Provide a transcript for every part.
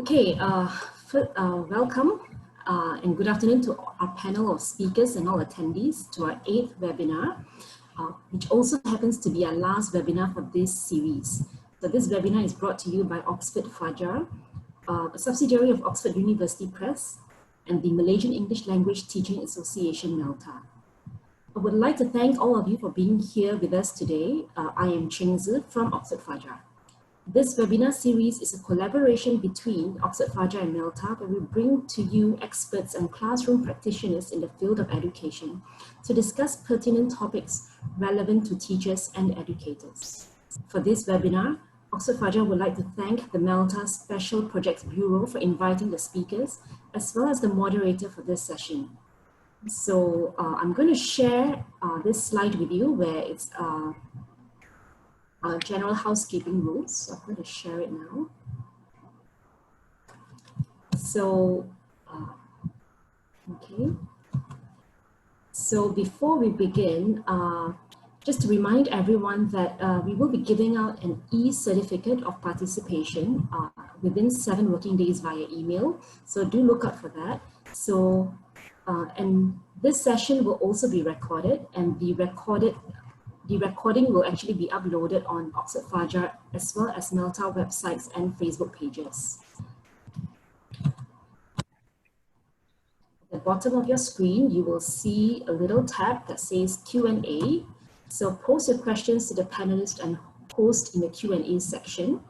Okay, welcome and good afternoon to our panel of speakers and all attendees to our 8th webinar, which also happens to be our last webinar for this series. So this webinar is brought to you by Oxford Fajar, a subsidiary of Oxford University Press and the Malaysian English Language Teaching Association, Malta. I would like to thank all of you for being here with us today. I am Cheng Zi from Oxford Fajar. This webinar series is a collaboration between Oxford Fajar and Malta, where we bring to you experts and classroom practitioners in the field of education to discuss pertinent topics relevant to teachers and educators. For this webinar, Oxford Fajar would like to thank the Malta Special Projects Bureau for inviting the speakers, as well as the moderator for this session. So I'm going to share this slide with you where it's general housekeeping rules. So I'm going to share it now. So, okay. So before we begin, just to remind everyone that we will be giving out an e-certificate of participation within 7 working days via email. So do look out for that. So, and this session will also be recorded, and the recording will actually be uploaded on Oxford Fajar as well as Malta websites and Facebook pages. At the bottom of your screen, you will see a little tab that says Q&A. So post your questions to the panelists and post in the Q&A section.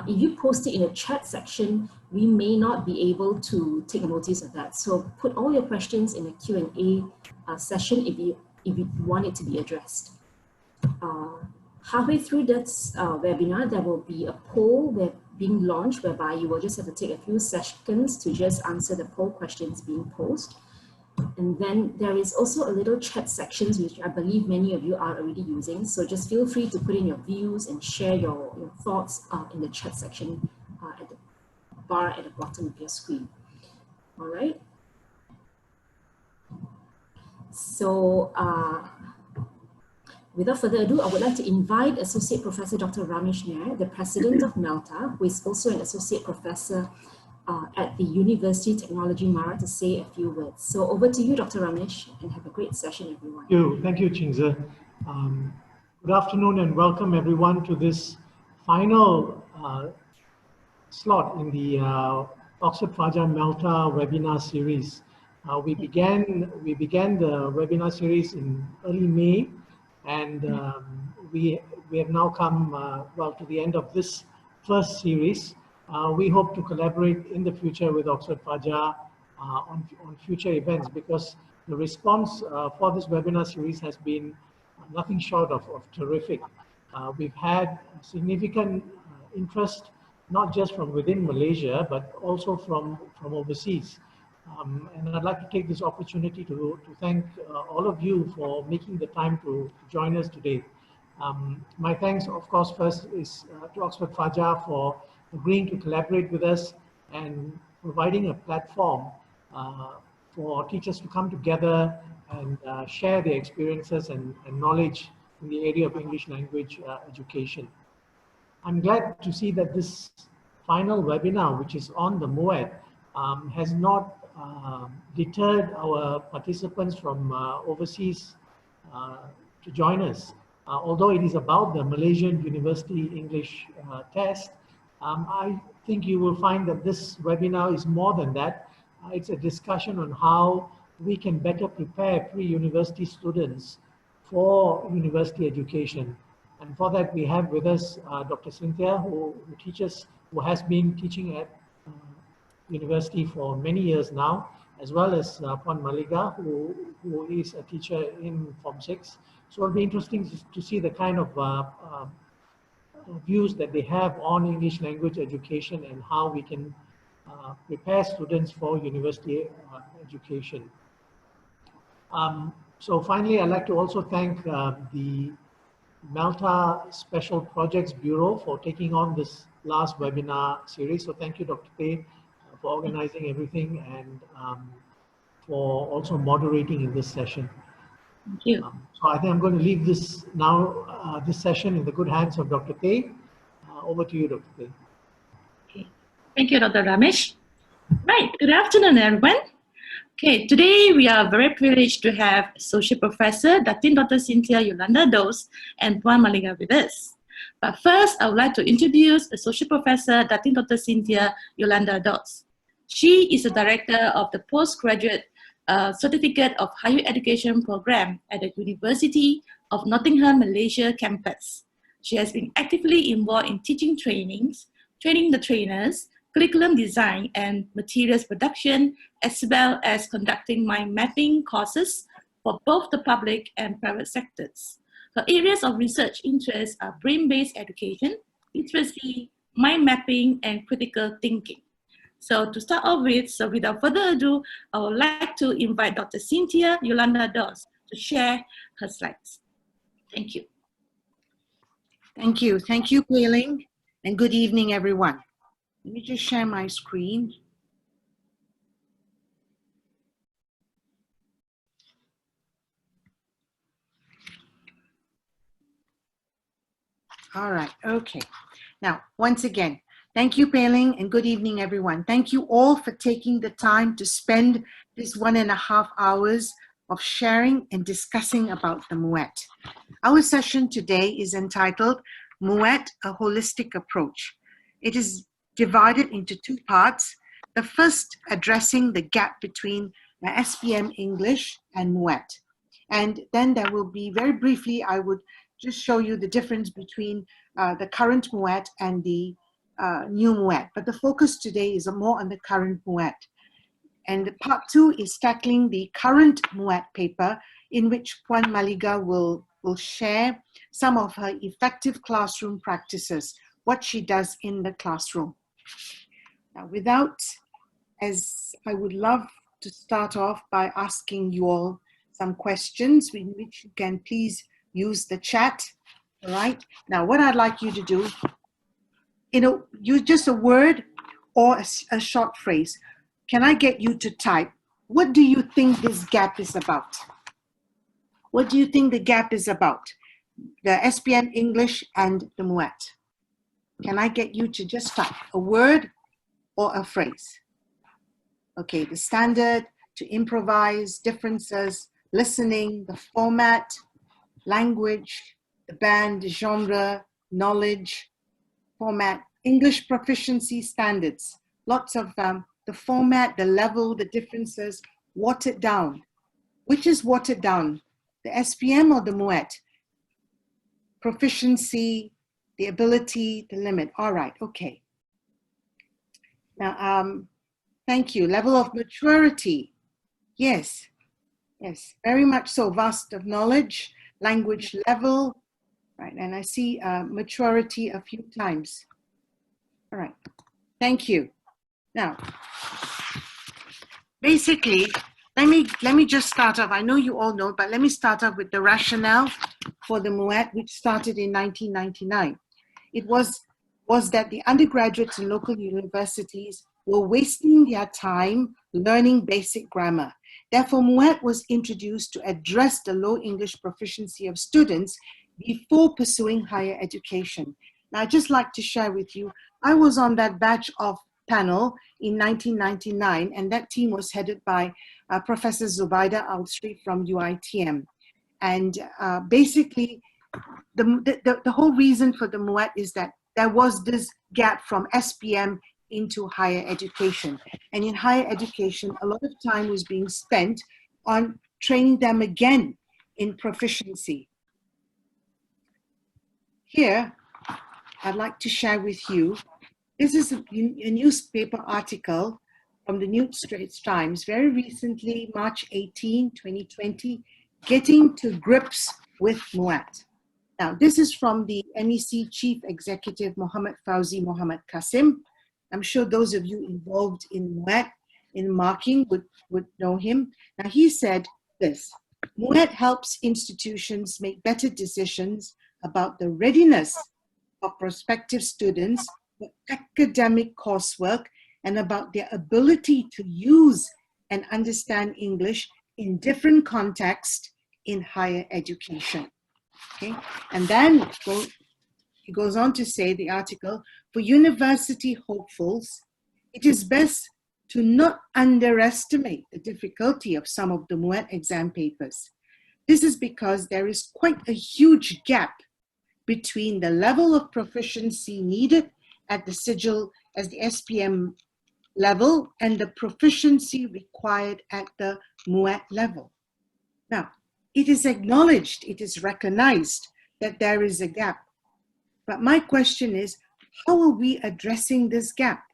If you post it in the chat section, we may not be able to take notice of that. So put all your questions in the Q&A session if you want it to be addressed. Halfway through this webinar, there will be a poll being launched whereby you will just have to take a few seconds to just answer the poll questions being posed. And then there is also a little chat section, which I believe many of you are already using. So just feel free to put in your views and share your thoughts in the chat section at the bar at the bottom of your screen. All right. So, without further ado, I would like to invite Associate Professor Dr. Ramesh Nair, the President of Malta, who is also an Associate Professor at the University Technology Mara, to say a few words. So over to you, Dr. Ramesh, and have a great session, everyone. Thank you, Chingza. Good afternoon and welcome everyone to this final slot in the Oxford Fajar Malta webinar series. We began the webinar series in early May, and we have now come well to the end of this first series. We hope to collaborate in the future with Oxford Fajar on future events, because the response for this webinar series has been nothing short of terrific. We've had significant interest, not just from within Malaysia, but also from overseas. And I'd like to take this opportunity to thank all of you for making the time to join us today. My thanks, of course, first is to Oxford Fajar for agreeing to collaborate with us and providing a platform for teachers to come together and share their experiences and knowledge in the area of English language education. I'm glad to see that this final webinar, which is on the MUET, has not deterred our participants from overseas to join us. Although it is about the Malaysian University English Test, I think you will find that this webinar is more than that. It's a discussion on how we can better prepare pre-university students for university education. And for that, we have with us Dr. Cynthia, who has been teaching at university for many years now, as well as Puan Maliga, who is a teacher in Form 6. So it'll be interesting to see the kind of views that they have on English language education and how we can prepare students for university education. So finally, I'd like to also thank the Malta Special Projects Bureau for taking on this last webinar series. So thank you, Dr. Tay, for organizing everything and for also moderating in this session. Thank you. So I think I'm going to leave this now, this session in the good hands of Dr. Tay. Over to you, Dr. Tay. Okay. Thank you, Dr. Ramesh. Right, good afternoon, everyone. Okay, today we are very privileged to have Associate Professor Dr. Cynthia Yolanda Dos and Puan Maliga with us. But first, I would like to introduce Associate Professor Dr. Cynthia Yolanda Dos. She is the Director of the Postgraduate Certificate of Higher Education Program at the University of Nottingham, Malaysia campus. She has been actively involved in teaching trainings, training the trainers, curriculum design and materials production, as well as conducting mind mapping courses for both the public and private sectors. Her areas of research interest are brain-based education, literacy, mind mapping, and critical thinking. So to start off with, so without further ado, I would like to invite Dr. Cynthia Yolanda Dos to share her slides. Thank you. Thank you. Thank you, Pei Ling, and good evening, everyone. Let me just share my screen. All right, okay. Now, once again, thank you, Pei Ling, and good evening, everyone. Thank you all for taking the time to spend this 1.5 hours of sharing and discussing about the MUET. Our session today is entitled MUET, a Holistic Approach. It is divided into two parts. The first addressing the gap between SPM English and MUET. And then there will be, very briefly, I would just show you the difference between the current MUET and the new MUET. But the focus today is more on the current MUET. And part two is tackling the current MUET paper, in which Puan Maliga will share some of her effective classroom practices, what she does in the classroom. Now, as I would love to start off by asking you all some questions, in which you can please use the chat, all right? Now, what I'd like you to do, use just a word or a short phrase. Can I get you to type, what do you think this gap is about? What do you think the gap is about? The SPM English and the MUET. Can I get you to just type a word or a phrase? Okay, the standard, to improvise, differences, listening, the format, language, the band, the genre, knowledge, format, English proficiency standards, lots of the format, the level, the differences, watered down. Which is watered down, the SPM or the MUET? Proficiency, the ability, the limit. All right, okay. Now, thank you. Level of maturity. Yes, yes, very much so. Vast of knowledge, language level, right? And I see maturity a few times. All right, thank you. Now, basically, let me just start off. I know you all know, but let me start off with the rationale for the MUET, which started in 1999. It was that the undergraduates in local universities were wasting their time learning basic grammar. Therefore, MUET was introduced to address the low English proficiency of students before pursuing higher education. Now, I'd just like to share with you, I was on that batch of panel in 1999, and that team was headed by Professor Zubaida Al-Sri from UITM. And basically, the whole reason for the MUET is that there was this gap from SPM into higher education. And in higher education, a lot of time was being spent on training them again in proficiency. Here, I'd like to share with you, this is a newspaper article from the New Straits Times, very recently, March 18, 2020, Getting to Grips with MUET. Now, this is from the MEC Chief Executive Muhammad Fauzi Muhammad Qasim. I'm sure those of you involved in MUET, in marking, would know him. Now, he said this: MUET helps institutions make better decisions about the readiness of prospective students for academic coursework and about their ability to use and understand English in different contexts in higher education. Okay, and then he goes on to say, the article, for university hopefuls, It is best to not underestimate the difficulty of some of the MUET exam papers. This is because there is quite a huge gap between the level of proficiency needed at the sigil as the SPM level and the proficiency required at the MUET level. Now, it is acknowledged, it is recognized that there is a gap. But my question is, how are we addressing this gap?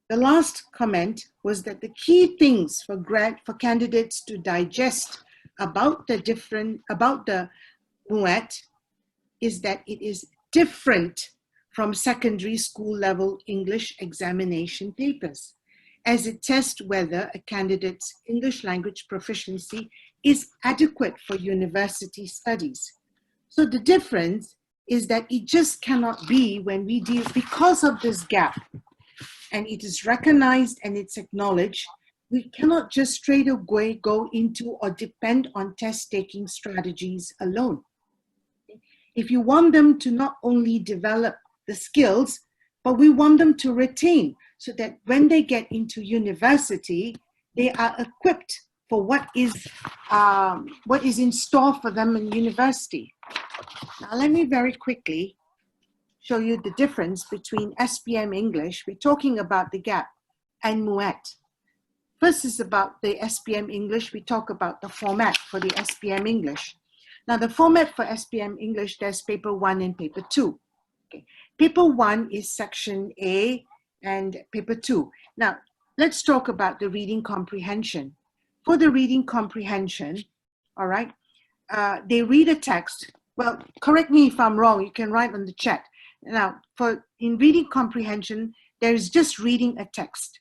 The last comment was that the key things for candidates to digest about the MUET is that it is different from secondary school level English examination papers, as it tests whether a candidate's English language proficiency is adequate for university studies. So the difference is that it just cannot be when we deal, because of this gap, and it is recognized and it's acknowledged, we cannot just straight away go into or depend on test-taking strategies alone. If you want them to not only develop the skills, but we want them to retain so that when they get into university, they are equipped for what is in store for them in university. Now, let me very quickly show you the difference between SPM English, we're talking about the gap, and MUET. First is about the SPM English, we talk about the format for the SPM English. Now, the format for SPM English, there's paper 1 and paper 2. Okay. Paper 1 is section A and paper 2. Now, let's talk about the reading comprehension. For the reading comprehension, all right, they read a text. Well, correct me if I'm wrong, you can write on the chat. Now, in reading comprehension, there is just reading a text.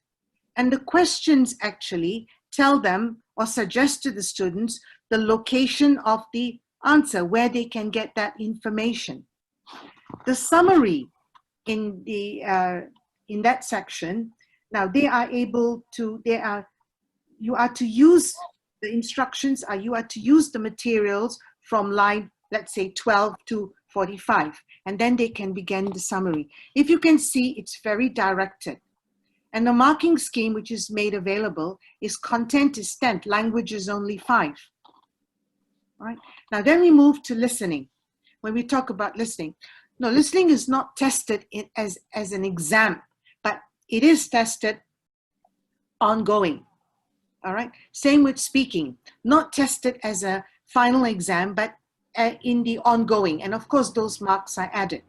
And the questions actually tell them or suggest to the students the location of the answer, where they can get that information. The summary in that section, now you are to use the instructions, you are to use the materials from line, let's say 12 to 45, and then they can begin the summary. If you can see, it's very directed. And the marking scheme which is made available is content is 10, language is only 5. All right. Now then we move to listening. When we talk about listening, no, listening is not tested as an exam, but it is tested ongoing. All right. Same with speaking, not tested as a final exam, but in the ongoing. And of course, those marks are added.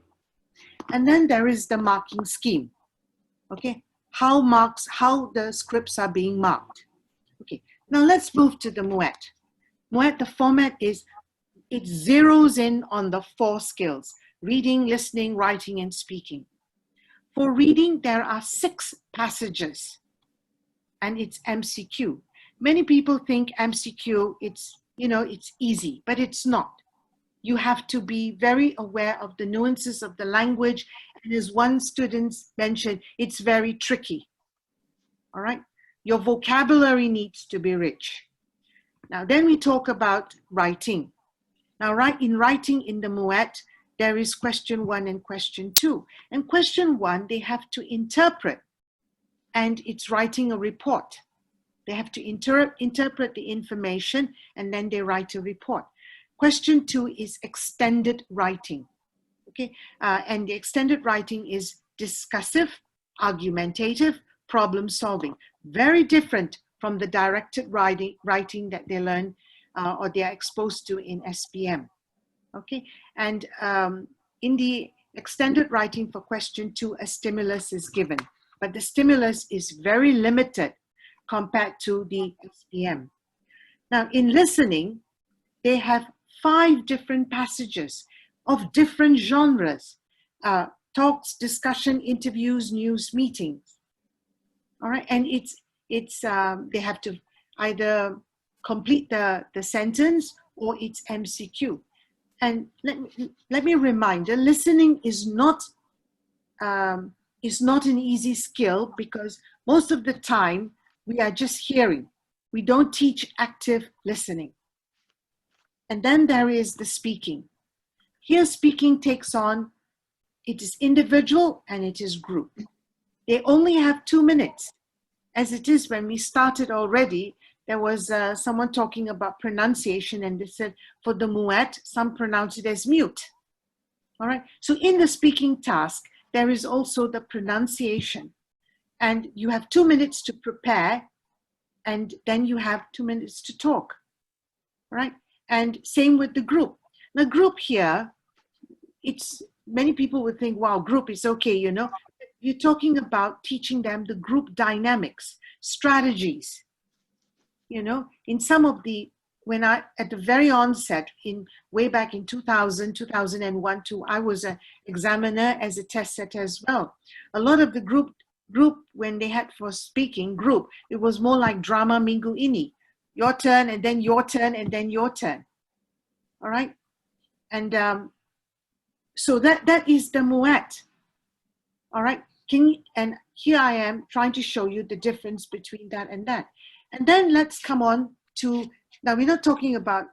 And then there is the marking scheme. Okay. How the scripts are being marked. Okay. Now let's move to the MUET. MUET, the format is, it zeroes in on the 4 skills: reading, listening, writing, and speaking. For reading, there are 6 passages, and it's MCQ. Many people think MCQ, it's easy, but it's not. You have to be very aware of the nuances of the language, and as one student mentioned, it's very tricky. All right? Your vocabulary needs to be rich. Now, then we talk about writing. Now, in writing in the MUET, there is question 1 and question 2. And question 1, they have to interpret, and it's writing a report. They have to interpret the information, and then they write a report. Question 2 is extended writing. Okay, and the extended writing is discussive, argumentative, problem solving. Very different from the directed writing that they learn or they are exposed to in SPM. Okay, and in the extended writing for question 2, a stimulus is given, but the stimulus is very limited compared to the SPM. Now, in listening, they have 5 different passages of different genres: talks, discussion, interviews, news, meetings. All right, and they have to either complete the sentence or it's MCQ. And let me remind you, listening is not an easy skill, because most of the time we are just hearing. We don't teach active listening. And then there is the speaking. Here speaking takes on, it is individual and it is group. They only have 2 minutes. As it is when we started already, there was someone talking about pronunciation, and they said for the MUET, some pronounce it as mute. All right. So in the speaking task, there is also the pronunciation, and you have 2 minutes to prepare, and then you have 2 minutes to talk. All right. And same with the group. The group here, it's many people would think, wow, group is okay, you know. You're talking about teaching them the group dynamics, strategies. You know, in some of the, when I, at the very onset, way back in 2000, 2001 too, I was an examiner as a test setter as well. A lot of the group, when they had for speaking group, it was more like drama minggu ini. Your turn, and then your turn, and then your turn. All right? And so that is the MUET. All right? And here I am trying to show you the difference between that and that. And then let's come on to, now we're not talking about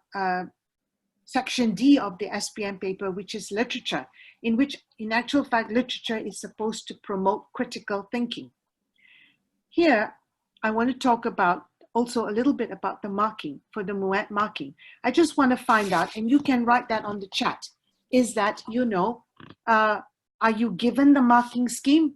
section D of the SPM paper, which is literature, in which in actual fact, literature is supposed to promote critical thinking. Here, I want to talk about also a little bit about the marking, for the MUET marking. I just want to find out, and you can write that on the chat, is that, you know, are you given the marking scheme?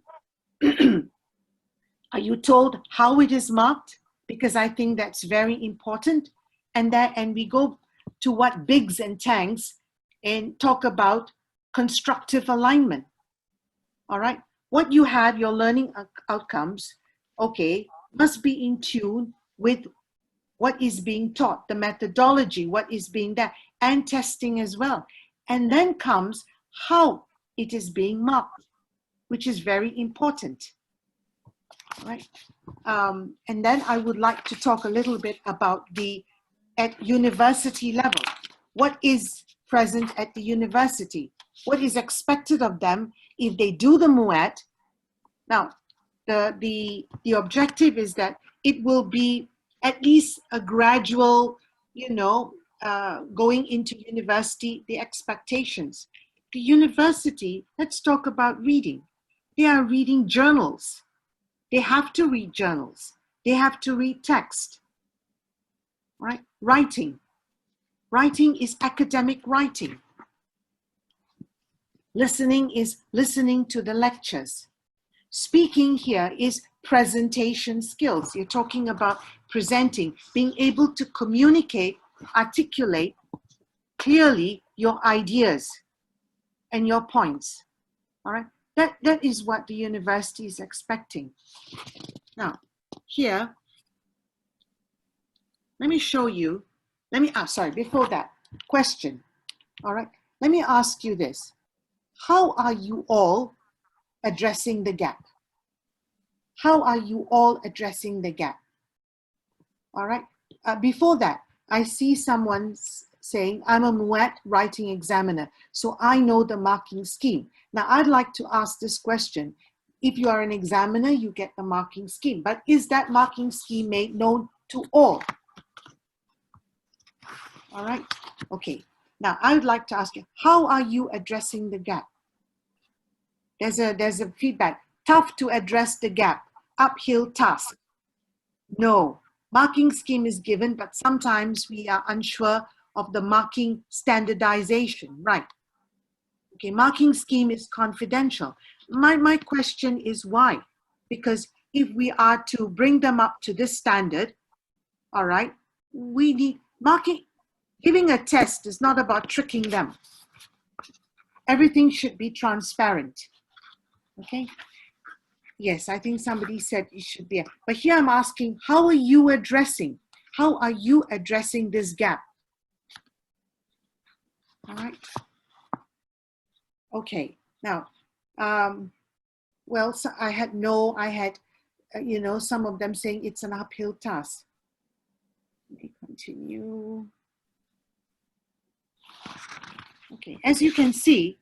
Are you told how it is marked? Because I think that's very important. And we go to what Biggs and Tangs and talk about constructive alignment. All right. What you have, your learning outcomes, okay, must be in tune with what is being taught, the methodology, what is being done, and testing as well. And then comes how it is being marked, which is very important. Right. And then I would like to talk a little bit about at university level. What is present at the university? What is expected of them if they do the MUET? Now, the objective is that it will be at least a gradual, you know, going into university, the expectations. The university, let's talk about reading. They are reading journals. They have to read journals. They have to read text, right? Writing. Writing is academic writing. Listening is listening to the lectures. Speaking here is presentation skills. You're talking about presenting, being able to communicate, articulate clearly your ideas and your points, all right? That is what the university is expecting. Now, here, let me show you, sorry, before that, question, all right? Let me ask you this. How are you all addressing the gap? How are you all addressing the gap? All right, before that, I see someone saying, I'm a MUET writing examiner, so I know the marking scheme. Now, I'd like to ask this question. If you are an examiner, you get the marking scheme, but is that marking scheme made known to all? All right, okay. Now, I would like to ask you, how are you addressing the gap? There's a feedback. Tough to address the gap. Uphill task. No. Marking scheme is given, but sometimes we are unsure of the marking standardization, right? Okay, marking scheme is confidential. My question is why? Because if we are to bring them up to this standard, all right, we need marking. Giving a test is not about tricking them. Everything should be transparent, okay? Yes, I think somebody said it should be. But here I'm asking, how are you addressing? How are you addressing this gap? All right. Okay, now, well, so I had, you know, some of them saying it's an uphill task. Let me continue. Okay, as you can see,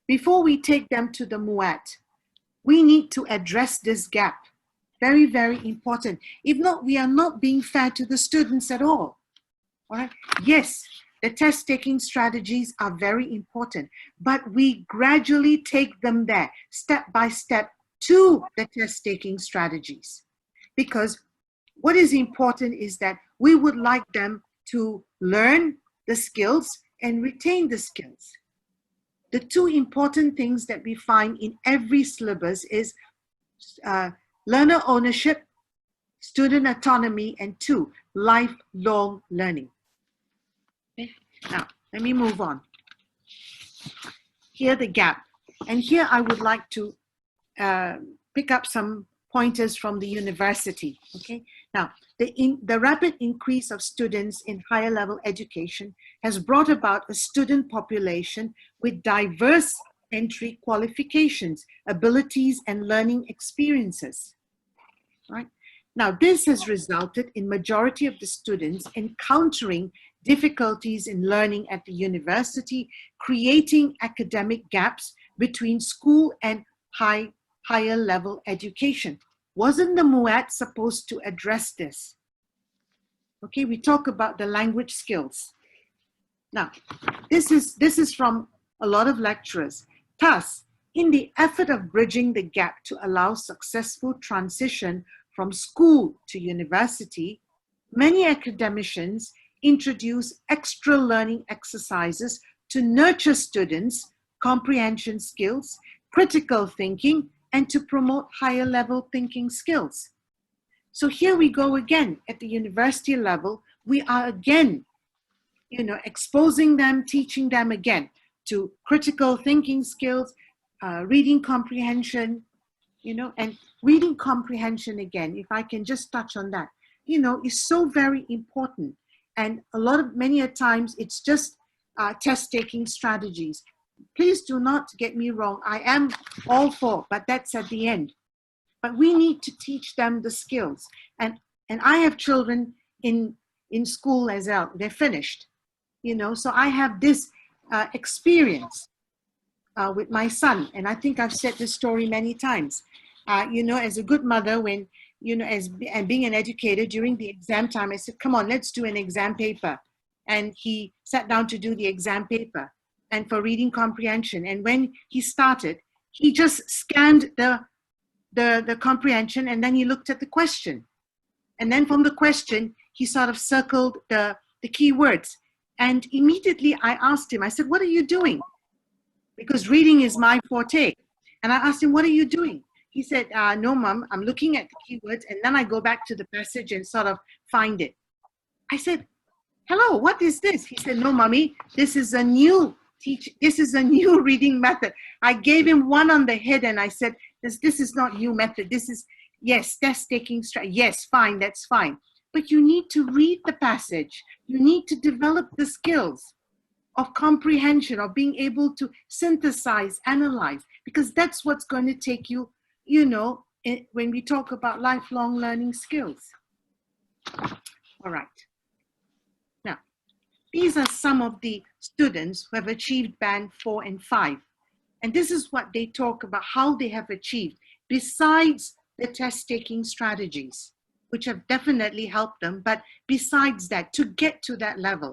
before we take them to the MUET, we need to address this gap. Very, very important. If not, we are not being fair to the students at all. All right. Yes, the test-taking strategies are very important, but we gradually take them there, step by step, to the test-taking strategies. Because what is important is that we would like them to learn the skills and retain the skills. The two important things that we find in every syllabus is learner ownership, student autonomy, and 2, lifelong learning. Okay? Now, let me move on. Here the gap. And here I would like to pick up some pointers from the university. Okay. Now, the rapid increase of students in higher level education has brought about a student population with diverse entry qualifications, abilities, and learning experiences. Right? Now, this has resulted in majority of the students encountering difficulties in learning at the university, creating academic gaps between school and higher level education. Wasn't the MUET supposed to address this? Okay, we talk about the language skills. Now, this is from a lot of lecturers. Thus, in the effort of bridging the gap to allow successful transition from school to university, many academicians introduce extra learning exercises to nurture students' comprehension skills, critical thinking, and to promote higher level thinking skills. So here we go again at the university level. We are again, exposing them, teaching them again to critical thinking skills, reading comprehension, and reading comprehension again, if I can just touch on that, is so very important. And many a times it's just test-taking strategies. Please do not get me wrong. I am all for, but that's at the end. But we need to teach them the skills. And I have children in school as well. They're finished, so I have this experience with my son. And I think I've said this story many times. As a good mother, when, and being an educator during the exam time, I said, come on, let's do an exam paper. And he sat down to do the exam paper and for reading comprehension. And when he started, he just scanned the comprehension and then he looked at the question. And then from the question, he sort of circled the key words. And immediately I asked him, I said, what are you doing? Because reading is my forte. And I asked him, what are you doing? He said, no, Mom, I'm looking at the keywords and then I go back to the passage and sort of find it. I said, hello, what is this? He said, no, Mommy, this is a new reading method. I gave him one on the head and I said, this is not new method. This is, yes, test-taking strategy. Yes, fine, that's fine. But you need to read the passage. You need to develop the skills of comprehension, of being able to synthesize, analyze, because that's what's going to take you, when we talk about lifelong learning skills. All right. Now, these are some of the students who have achieved band 4 and 5. And this is what they talk about, how they have achieved, besides the test-taking strategies, which have definitely helped them. But besides that, to get to that level,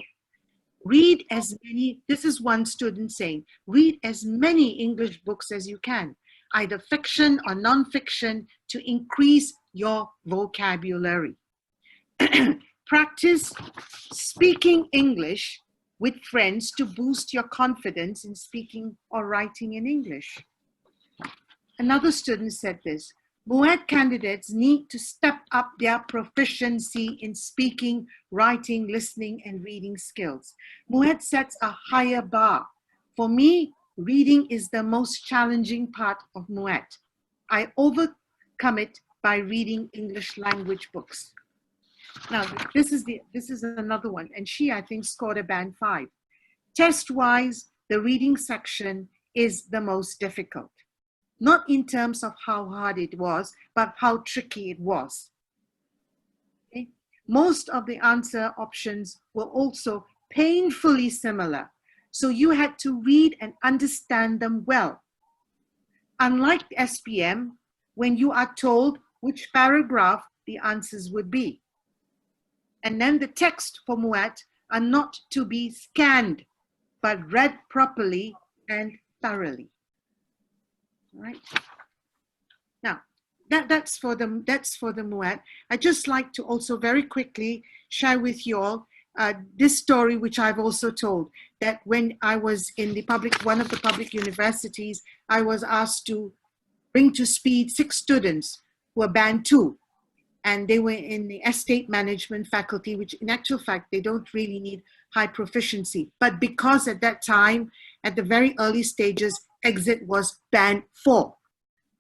read as many, this is one student saying, read as many English books as you can, either fiction or non-fiction, to increase your vocabulary. Practice speaking English with friends to boost your confidence in speaking or writing in English. Another student said this, MUET candidates need to step up their proficiency in speaking, writing, listening, and reading skills. MUET sets a higher bar. For me, reading is the most challenging part of MUET. I overcome it by reading English language books. Now, this is another one, and she, I think, scored a band 5. Test-wise, the reading section is the most difficult. Not in terms of how hard it was, but how tricky it was. Okay? Most of the answer options were also painfully similar, so you had to read and understand them well. Unlike SPM, when you are told which paragraph the answers would be. And then the text for MUET are not to be scanned, but read properly and thoroughly. All right. Now, that's for the MUET. I'd just like to also very quickly share with you all this story, which I've also told, that when I was in one of the public universities, I was asked to bring to speed 6 students who were band 2, and they were in the estate management faculty, which in actual fact, they don't really need high proficiency. But because at that time, at the very early stages, exit was band 4.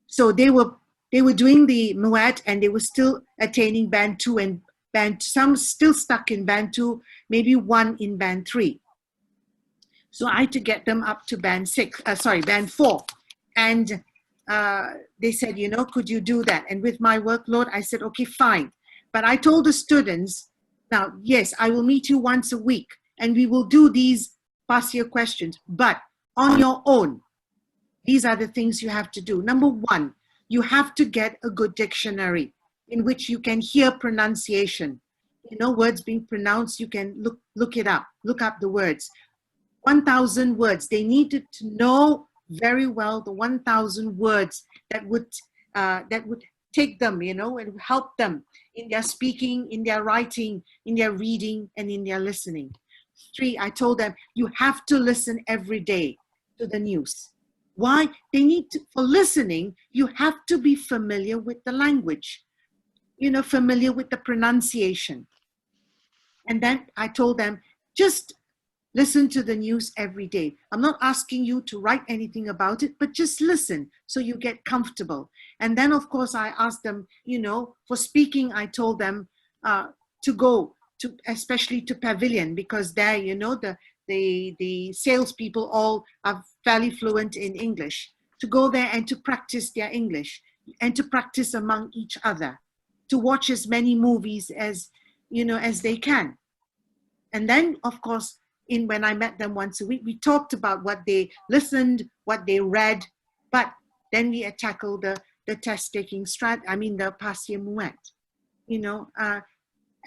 So they were doing the MUET and they were still attaining band 2 and some still stuck in band 2, maybe 1 in band 3. So I had to get them up to band 4. And they said, you know, could you do that? And with my workload, I said, okay, fine. But I told the students, now, yes, I will meet you once a week and we will do these past year questions, but on your own. These are the things you have to do. Number 1, you have to get a good dictionary in which you can hear pronunciation. You know, words being pronounced, you can look it up, look up the words. 1,000 words. They needed to know very well the 1,000 words that would take them, you know, and help them in their speaking, in their writing, in their reading, and in their listening. 3, I told them, you have to listen every day to the news. Why? They need to, for listening, you have to be familiar with the language, you know, familiar with the pronunciation. And then I told them, just listen to the news every day. I'm not asking you to write anything about it, but just listen so you get comfortable. And then, of course, I asked them, you know, for speaking, I told them to go to, especially to Pavilion, because there, you know, the salespeople all are fairly fluent in English, to go there and to practice their English and to practice among each other, to watch as many movies as, you know, as they can. And then, of course, when I met them once a week, we talked about what they listened, what they read, but then we tackled the test-taking the past year MUET. You know,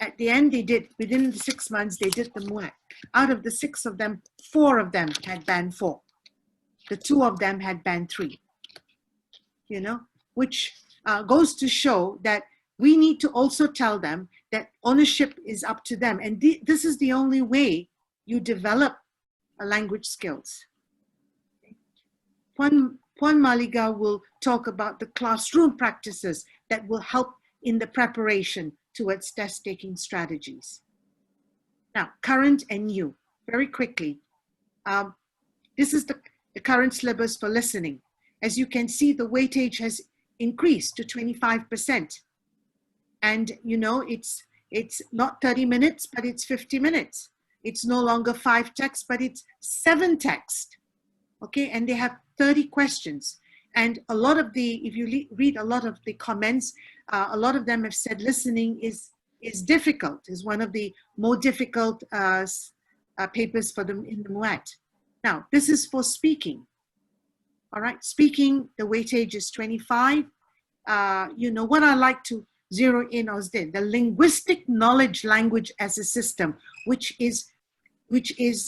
at the end, they did, within the 6 months, they did the MUET. Out of the 6 of them, 4 of them had band 4. The 2 of them had band 3, you know, which goes to show that we need to also tell them that ownership is up to them. And this is the only way you develop language skills. Puan Maliga will talk about the classroom practices that will help in the preparation towards test-taking strategies. Now, current and new, very quickly. This is the current syllabus for listening. As you can see, the weightage has increased to 25%. And, you know, it's not 30 minutes, but it's 50 minutes. It's no longer 5 texts, but it's 7 texts. Okay, and they have 30 questions. And a lot of if you read a lot of the comments, a lot of them have said listening is difficult, is one of the more difficult papers for them in the MUET. Now, this is for speaking. All right, speaking, the weightage is 25. You know, what I like to zero in on the linguistic knowledge language as a system, which is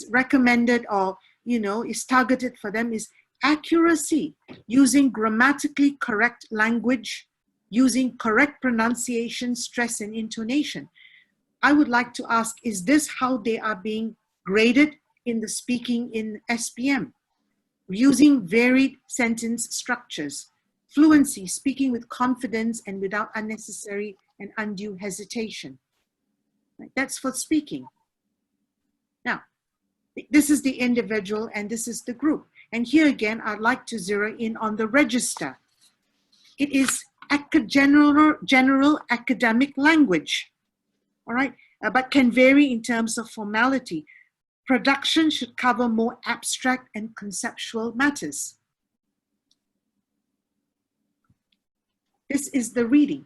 recommended or, you know, is targeted for them, is accuracy, using grammatically correct language, using correct pronunciation, stress, and intonation. I would like to ask, is this how they are being graded in the speaking in SPM? Using varied sentence structures, fluency, speaking with confidence and without unnecessary and undue hesitation. Right? That's for speaking. Now, this is the individual and this is the group. And here again, I'd like to zero in on the register. It is general academic language, all right, but can vary in terms of formality. Production should cover more abstract and conceptual matters. This is the reading.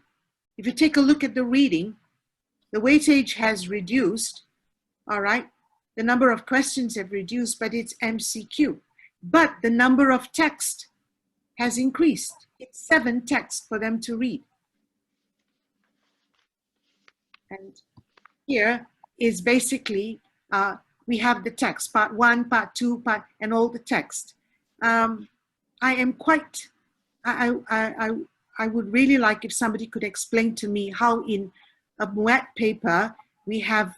If you take a look at the reading, the weightage has reduced, all right? The number of questions have reduced, but it's MCQ. But the number of text has increased. It's 7 texts for them to read. And here is basically, we have the text, part 1, part 2, and all the text. I I would really like if somebody could explain to me how in a MUET paper we have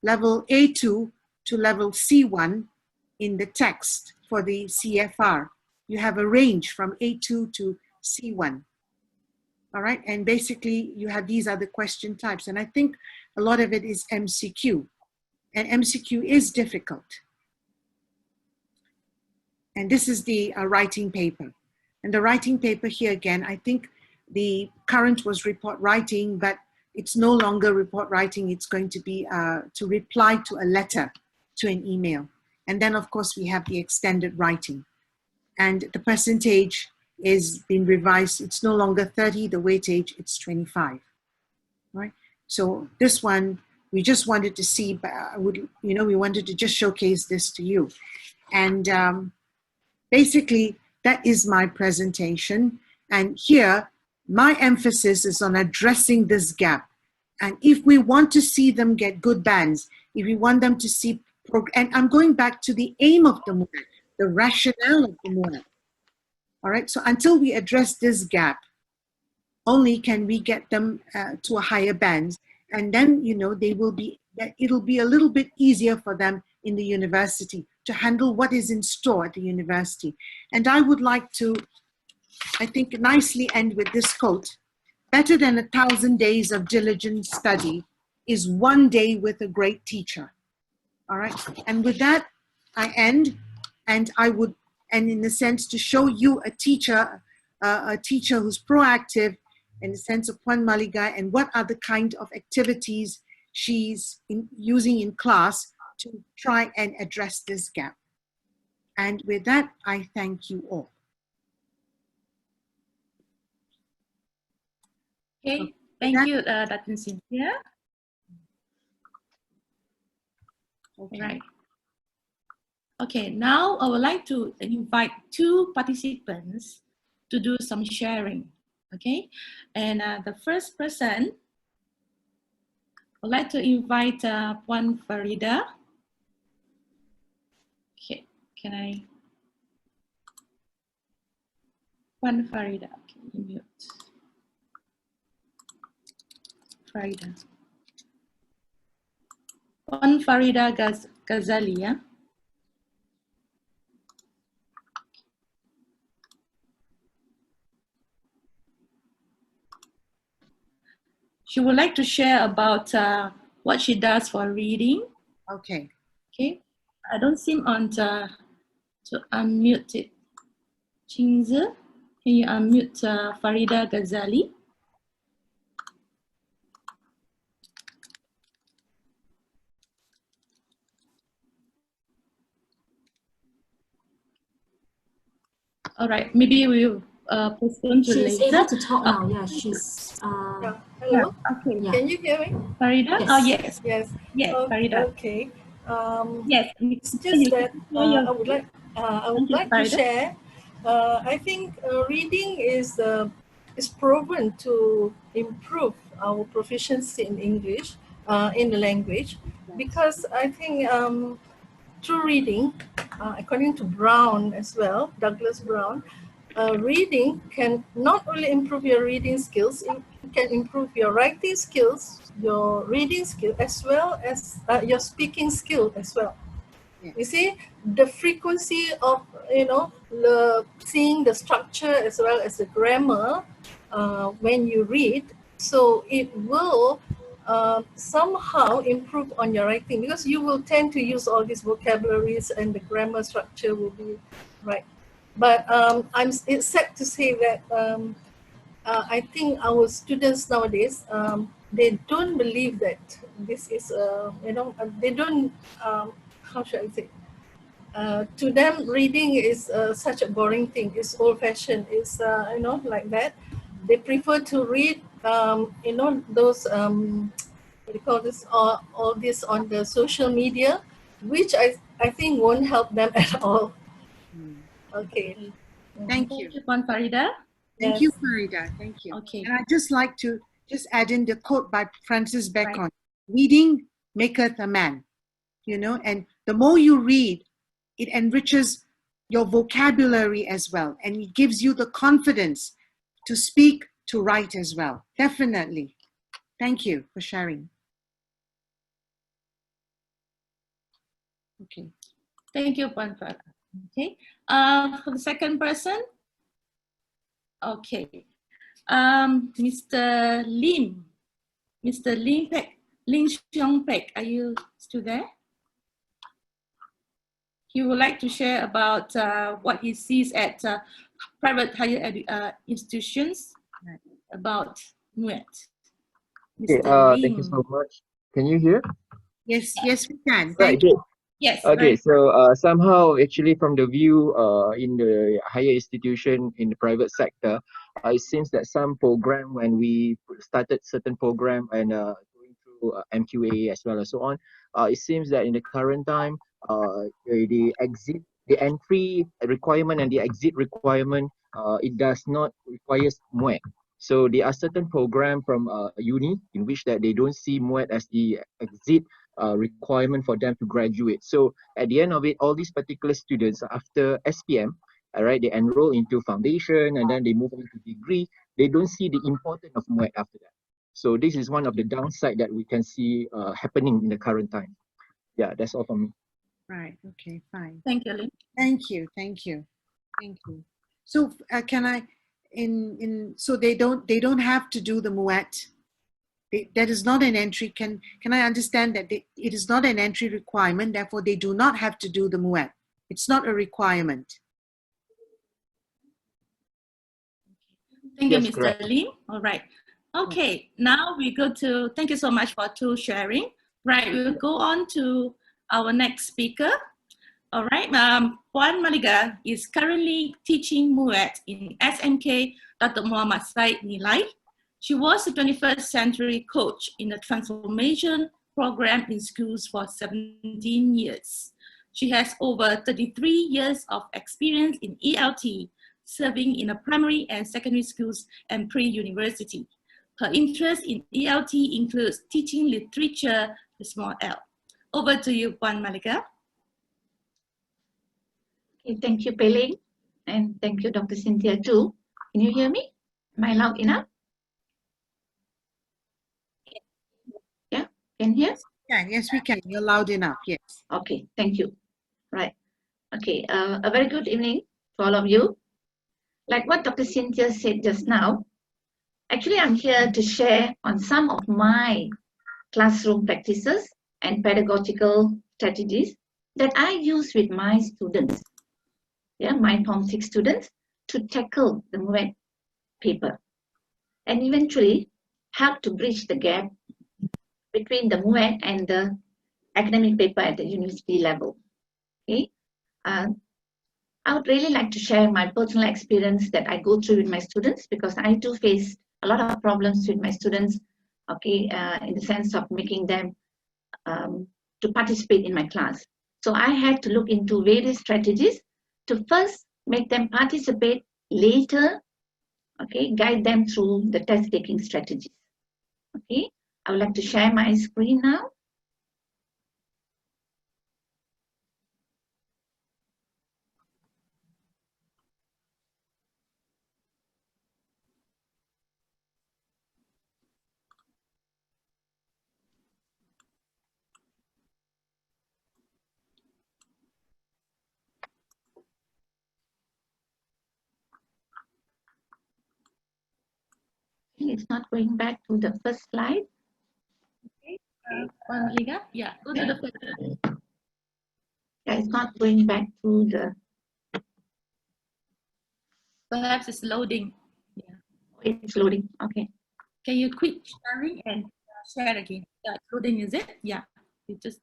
level A2 to level C1 in the text for the CFR. You have a range from A2 to C1. All right, and basically you have these other question types, and I think a lot of it is MCQ, and MCQ is difficult. And this is the writing paper. And the writing paper here again, I think the current was report writing, but it's no longer report writing. It's going to be to reply to a letter, to an email. And then of course we have the extended writing. And the percentage is being revised. It's no longer 30, the weightage, it's 25, right? So this one, we just wanted to see, we wanted to just showcase this to you. And basically, that is my presentation. And here, my emphasis is on addressing this gap. And if we want to see them get good bands, if we want them to see, and I'm going back to the aim of the MUET, the rationale of the MUET. All right, so until we address this gap, only can we get them to a higher band. And then, it'll be a little bit easier for them in the university to handle what is in store at the university. And I would like to, I think, nicely end with this quote. Better than 1,000 days of diligent study is one day with a great teacher. All right, and with that, I end, and in a sense, to show you a teacher who's proactive in the sense of Puan Maliga and what are the kind of activities she's using in class to try and address this gap. And with that, I thank you all. Okay, thank you, Dr. Cynthia. Okay. Right. Okay, now I would like to invite two participants to do some sharing. Okay, and the first person, I would like to invite Puan Farida. Okay, can I? Puan Farida, okay, mute. Farida. Puan Farida Ghazali, yeah? She would like to share about what she does for reading. Okay. Okay. I don't seem on to unmute it. Chingzi, can you unmute Farida Ghazali? All right, maybe we'll postpone to She's later. able to talk now. Yeah, she's. Hello. Yeah, okay. Yeah. Can you hear me? Farida? Yes. Oh, yes. Yes. Yes, Farida. Okay. Yes. It's just that I would like to share. I think reading is proven to improve our proficiency in English, in the language, because I think through reading, according to Brown as well, Douglas Brown, reading can not only improve your reading skills, it can improve your writing skills, your reading skill, as well as your speaking skill as well. Yeah. You see, the frequency of, seeing the structure as well as the grammar when you read, so it will somehow improve on your writing, because you will tend to use all these vocabularies and the grammar structure will be right. But it's sad to say that I think our students nowadays, they don't believe that this is, they don't, how should I say? To them, reading is such a boring thing. It's old-fashioned. It's, like that. They prefer to read, those, what do you call this, all this on the social media, which I think won't help them at all. Okay. Thank you. Puan Farida. Thank you, Farida. Thank you. Okay. And I'd just like to add in the quote by Francis Bacon, right. Reading maketh a man, and the more you read, it enriches your vocabulary as well. And it gives you the confidence to speak, to write as well. Definitely. Thank you for sharing. Okay. Thank you, Puan Farah. Okay. For the second person. Okay. Mr. Lim. Mr. Lim Peck. Lim Xiong Peck. Are you still there? He would like to share about what he sees at private higher institutions about MUET. Okay, thank you so much. Can you hear? Yes, yes, we can. Right, Thank you. good. Yes. Okay, Right. so somehow actually from the view in the higher institution in the private sector, it seems that some program when we started certain program and going through MQA as well as so on, it seems that in the current time, the entry requirement and the exit requirement, it does not requires MUET. So there are certain program from uni in which that they don't see MUET as the exit requirement for them to graduate. So at the end of it, all these particular students after SPM, all right, they enroll into foundation and then they move on to degree. They don't see the importance of MUET after that. So this is one of the downside that we can see happening in the current time. Yeah, that's all from me. Right. Okay. Fine. Thank you, Lim. Thank you. Thank you. Thank you. So can I, so they don't have to do the MUET. That is not an entry. Can I understand that it is not an entry requirement? Therefore, they do not have to do the MUET. It's not a requirement. Thank you, Yes, Mr. correct. Lim. All right. Okay, now we go to, thank you so much for sharing. Right, we'll go on to our next speaker. All right, Puan Maliga is currently teaching MUET in SMK Dr. Muhammad Said Nilai. She was a 21st century coach in the transformation program in schools for 17 years. She has over 33 years of experience in ELT, serving in the primary and secondary schools and pre-university. Her interest in ELT includes teaching literature, the small L. Over to you, Puan Maliga. Okay, thank you, Pei-Ling, and thank you, Dr. Cynthia, too. Can you hear me? Am I loud enough? Yeah, can you hear? Yeah, yes, we can. You're loud enough. Yes. Okay, thank you. Right. Okay, a very good evening to all of you. Like what Dr. Cynthia said just now, actually I'm here to share on some of my classroom practices and pedagogical strategies that I use with my students, yeah, my Form 6 students, to tackle the MUET paper and eventually help to bridge the gap between the MUET and the academic paper at the university level. Okay, I would really like to share my personal experience that I go through with my students, because I do face a lot of problems with my students, okay, in the sense of making them to participate in my class. So I had to look into various strategies to first make them participate, later, okay, guide them through the test-taking strategies. Okay, I would like to share my screen now. It's not going back to the first slide. Okay, Puan Maliga, yeah, go to the first slide. Yeah, it's not going back to the. Perhaps it's loading. Yeah. It's loading. Okay. Can you quit sharing and share again? Yeah, it's loading, is it? Yeah. You just.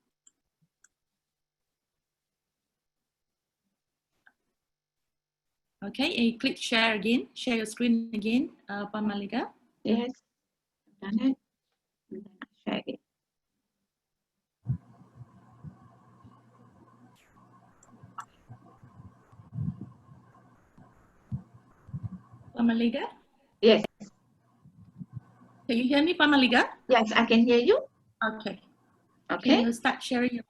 Okay, and you click share again. Share your screen again, Puan Maliga. Yes, done it. And then I share it. Puan Maliga? Yes. Can you hear me, Puan Maliga? Yes, I can hear you. Okay. Okay. Can you start sharing your...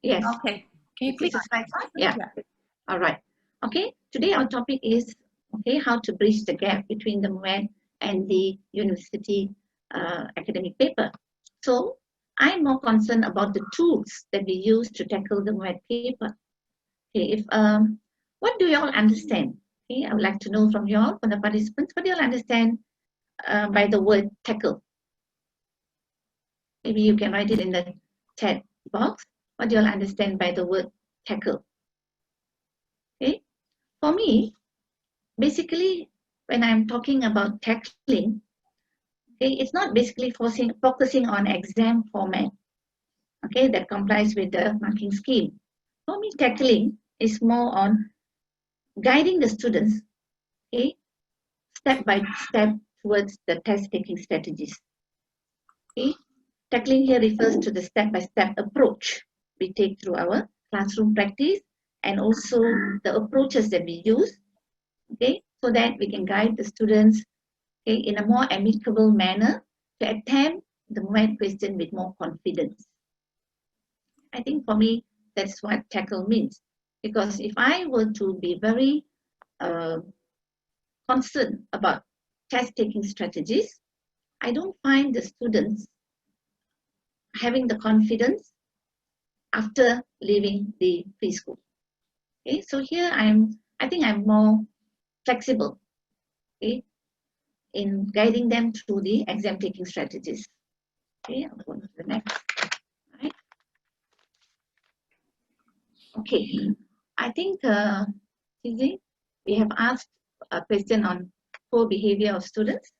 Yes. Okay. Can you Is click this a slide? Yeah. Yeah. All right. Okay. Today our topic is okay, how to bridge the gap between the MUET and the university academic paper. So I'm more concerned about the tools that we use to tackle the MUET paper. Okay, what do you all understand? Okay, I would like to know from you all, from the participants, what do you all understand by the word tackle? Maybe you can write it in the chat box. What do you all understand by the word tackle? Okay, for me, basically, when I'm talking about tackling, okay, it's not basically focusing on exam format, okay, that complies with the marking scheme. For me, tackling is more on guiding the students, okay, step by step towards the test-taking strategies. Okay, tackling here refers to the step-by-step approach we take through our classroom practice and also the approaches that we use, okay, so that we can guide the students, okay, in a more amicable manner to attempt the MUET question with more confidence. I think for me, that's what tackle means. Because if I were to be very concerned about test-taking strategies, I don't find the students having the confidence after leaving the preschool. Okay, so here I think I'm more flexible, okay, in guiding them through the exam-taking strategies. Okay, I'll go on to the next. Right. Okay, I think, Susie, we have asked a question on poor behavior of students.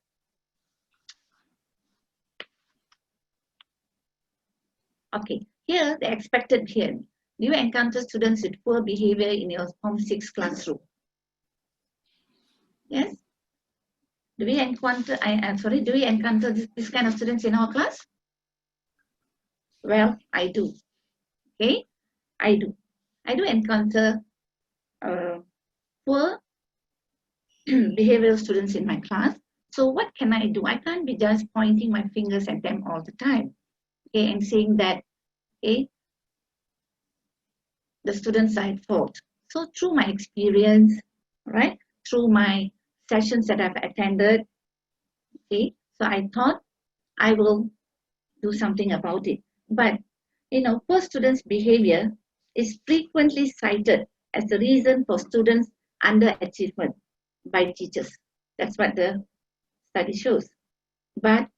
Okay, here the expected here. Do you encounter students with poor behavior in your Form 6 classroom? Yes? Do we encounter, do we encounter this kind of students in our class? Well, I do. Okay, I do. I do encounter poor behavioral students in my class. So what can I do? I can't be just pointing my fingers at them all the time, okay, and saying that, okay, the students are at fault. So through my experience, right, through my sessions that I've attended, okay, so I thought I will do something about it. But, you know, poor students' behavior is frequently cited as the reason for students' underachievement by teachers. That's what the study shows. But,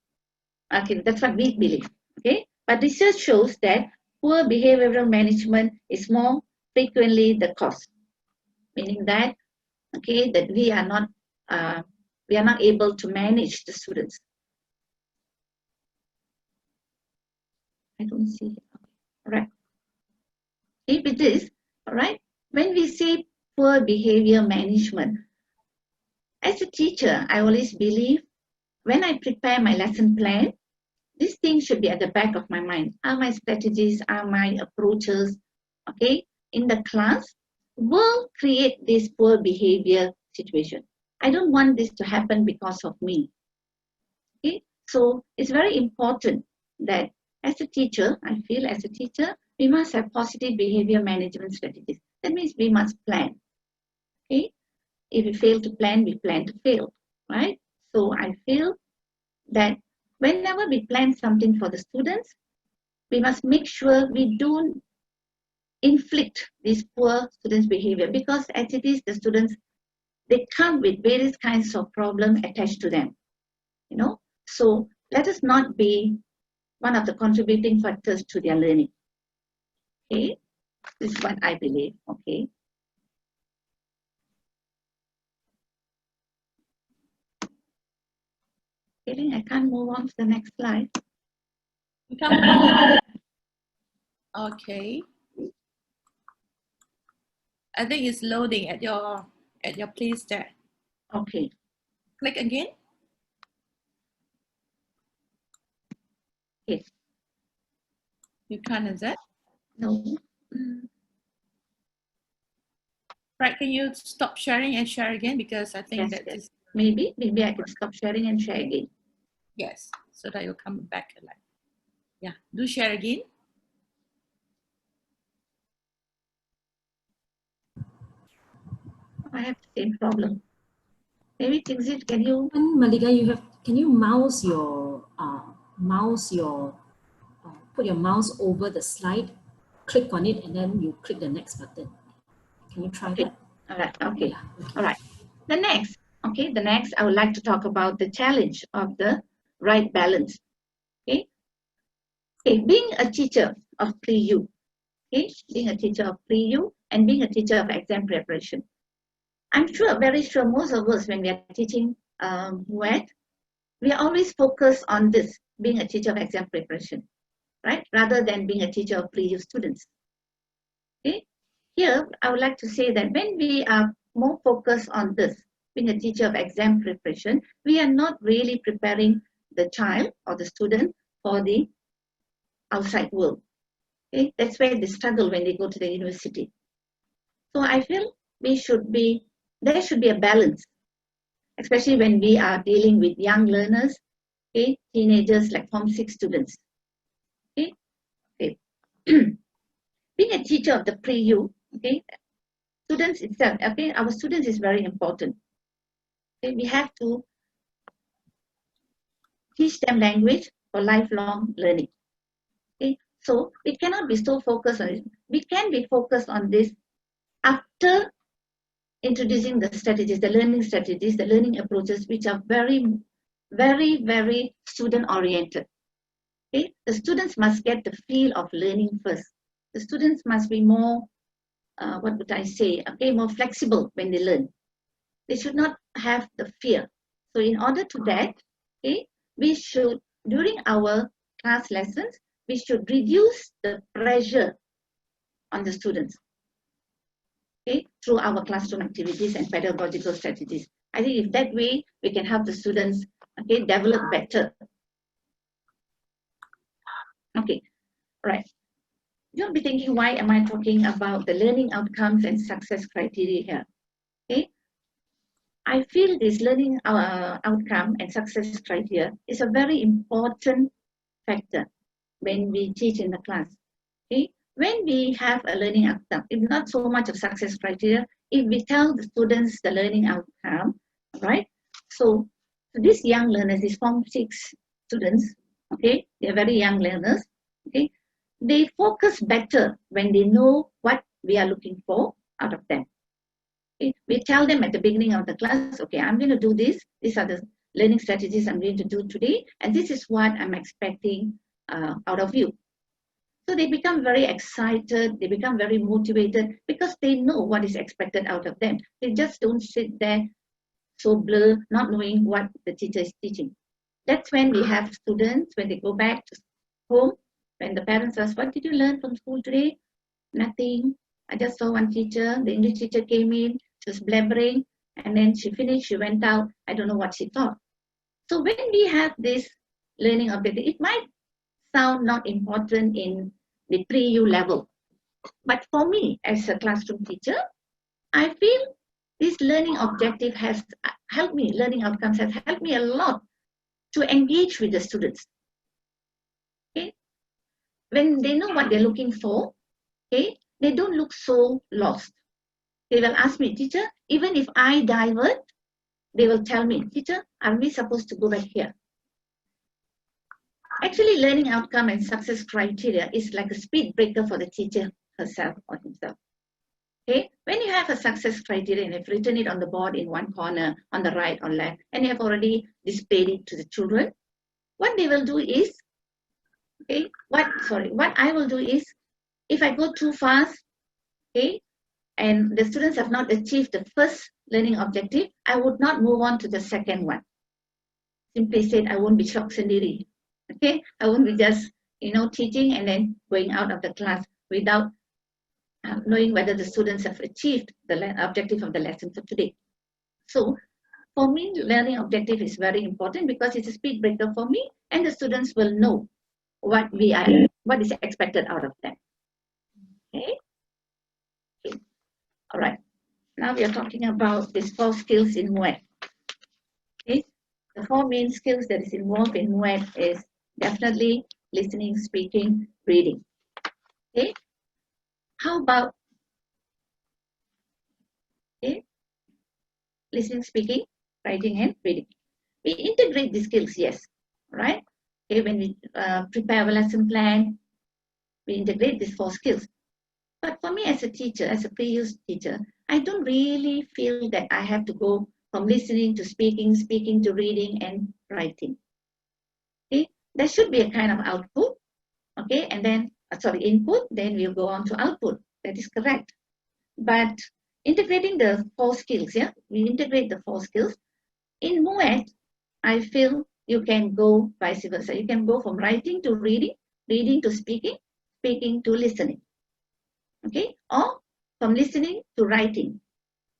okay, that's what we believe, okay? But research shows that poor behavioral management is more frequently the cause, meaning that, okay, that we are not able to manage the students. I don't see it. All right. If it is, all right, when we say poor behavior management, as a teacher, I always believe when I prepare my lesson plan, these things should be at the back of my mind. Are my strategies, are my approaches, okay, in the class will create this poor behavior situation. I don't want this to happen because of me. Okay, so it's very important that as a teacher, I feel as a teacher, we must have positive behavior management strategies. That means we must plan. Okay, if we fail to plan, we plan to fail, right? So I feel that whenever we plan something for the students, we must make sure we don't inflict this poor students' behavior, because as it is, the students, they come with various kinds of problems attached to them, you know. So let us not be one of the contributing factors to their learning. Okay, this is what I believe. Okay. I can't move on to the next slide. Okay. I think it's loading at your place there. Okay. Click again. Yes. You can't, is it? No. Right, can you stop sharing and share again? Because I think Yes, that is... Maybe I can stop sharing and share again. Yes, so that you'll come back alive. Yeah, do share again. I have the same problem. Maybe Tingzit, can you? Malika, can you put your mouse over the slide, click on it, and then you click the next button. Can you try that? All right. Okay. Yeah, okay. All right. The next, I would like to talk about the challenge of the right balance. Okay. Being a teacher of pre-U, being a teacher of pre-U and being a teacher of exam preparation. I'm sure, very sure, most of us when we are teaching MUET, we are always focused on this, being a teacher of exam preparation, right? Rather than being a teacher of pre-U students. Okay. Here, I would like to say that when we are more focused on this, being a teacher of exam preparation, we are not really preparing the child or the student for the outside world. Okay? That's where they struggle when they go to the university. So I feel there should be a balance, especially when we are dealing with young learners, okay, teenagers like Form 6 students. Okay? Okay. Being a teacher of the pre-U, okay, students itself, okay, our students is very important. Okay, we have to teach them language for lifelong learning. Okay, so we cannot be so focused on it. We can be focused on this after introducing the strategies, the learning approaches, which are very, very, very student-oriented. Okay, the students must get the feel of learning first. The students must be more, what would I say, okay, more flexible when they learn. They should not have the fear. So in order to that, okay, we should, during our class lessons, we should reduce the pressure on the students, okay, through our classroom activities and pedagogical strategies. I think if that way, we can help the students, okay, develop better. Okay, right. You'll be thinking, why am I talking about the learning outcomes and success criteria here? Okay, I feel this learning outcome and success criteria is a very important factor when we teach in the class. Okay, when we have a learning outcome, it's not so much of success criteria. If we tell the students the learning outcome, right? So these young learners, these Form 6 students, okay, they're very young learners. Okay, they focus better when they know what we are looking for out of them. Okay? We tell them at the beginning of the class, okay, I'm going to do this. These are the learning strategies I'm going to do today, and this is what I'm expecting out of you. So they become very excited, they become very motivated because they know what is expected out of them. They just don't sit there so blur, not knowing what the teacher is teaching. That's when we have students, when they go back to home, when the parents ask, what did you learn from school today? Nothing. I just saw one teacher, the English teacher came in, she was blabbering, and then she finished, she went out. I don't know what she thought. So when we have this learning objective, it might sound not important in the pre-U level. But for me, as a classroom teacher, I feel this learning objective has helped me, learning outcomes has helped me a lot to engage with the students. Okay? When they know what they're looking for, okay, they don't look so lost. They will ask me, teacher, even if I divert, they will tell me, teacher, are we supposed to go back here? Actually, learning outcome and success criteria is like a speed breaker for the teacher herself or himself. Okay, when you have a success criteria and you've written it on the board in one corner, on the right or left, and you have already displayed it to the children, what they will do is, okay, what I will do is, if I go too fast, okay, and the students have not achieved the first learning objective, I would not move on to the second one. Simply said, I won't be shocked sendiri. Okay, I won't be just, teaching and then going out of the class without knowing whether the students have achieved the objective of the lesson for today. So for me, learning objective is very important because it's a speed breaker for me, and the students will know what is expected out of them. Okay. All right. Now we are talking about these 4 skills in MUET. Okay. The 4 main skills that is involved in MUET is definitely listening, speaking, reading. Okay. How about listening, speaking? writing and reading. We integrate these skills, yes, right? Okay, when we prepare a lesson plan, we integrate these 4 skills. But for me as a teacher, as a previous teacher, I don't really feel that I have to go from listening to speaking, speaking to reading and writing. Okay, there should be a kind of output, okay, and then, input, then we'll go on to output. That is correct. But integrating the 4 skills, yeah, we integrate the 4 skills. In MUET, I feel you can go vice versa. You can go from writing to reading, reading to speaking, speaking to listening. Okay, or from listening to writing,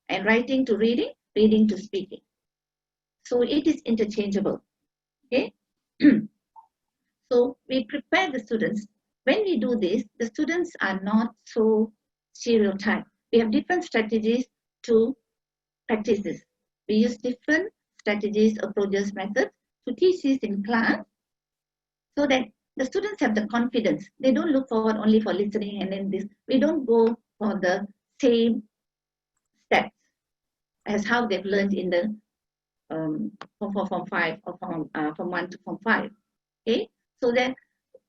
and writing to reading, reading to speaking. So it is interchangeable. Okay, so we prepare the students. When we do this, the students are not so stereotyped. We have different strategies to practice this. We use different strategies, approaches, methods to teach this in class, so that the students have the confidence. They don't look forward only for listening and then this. We don't go for the same steps as how they've learned in the Form 4, Form 5, or Form 1 to Form 5. Okay, so then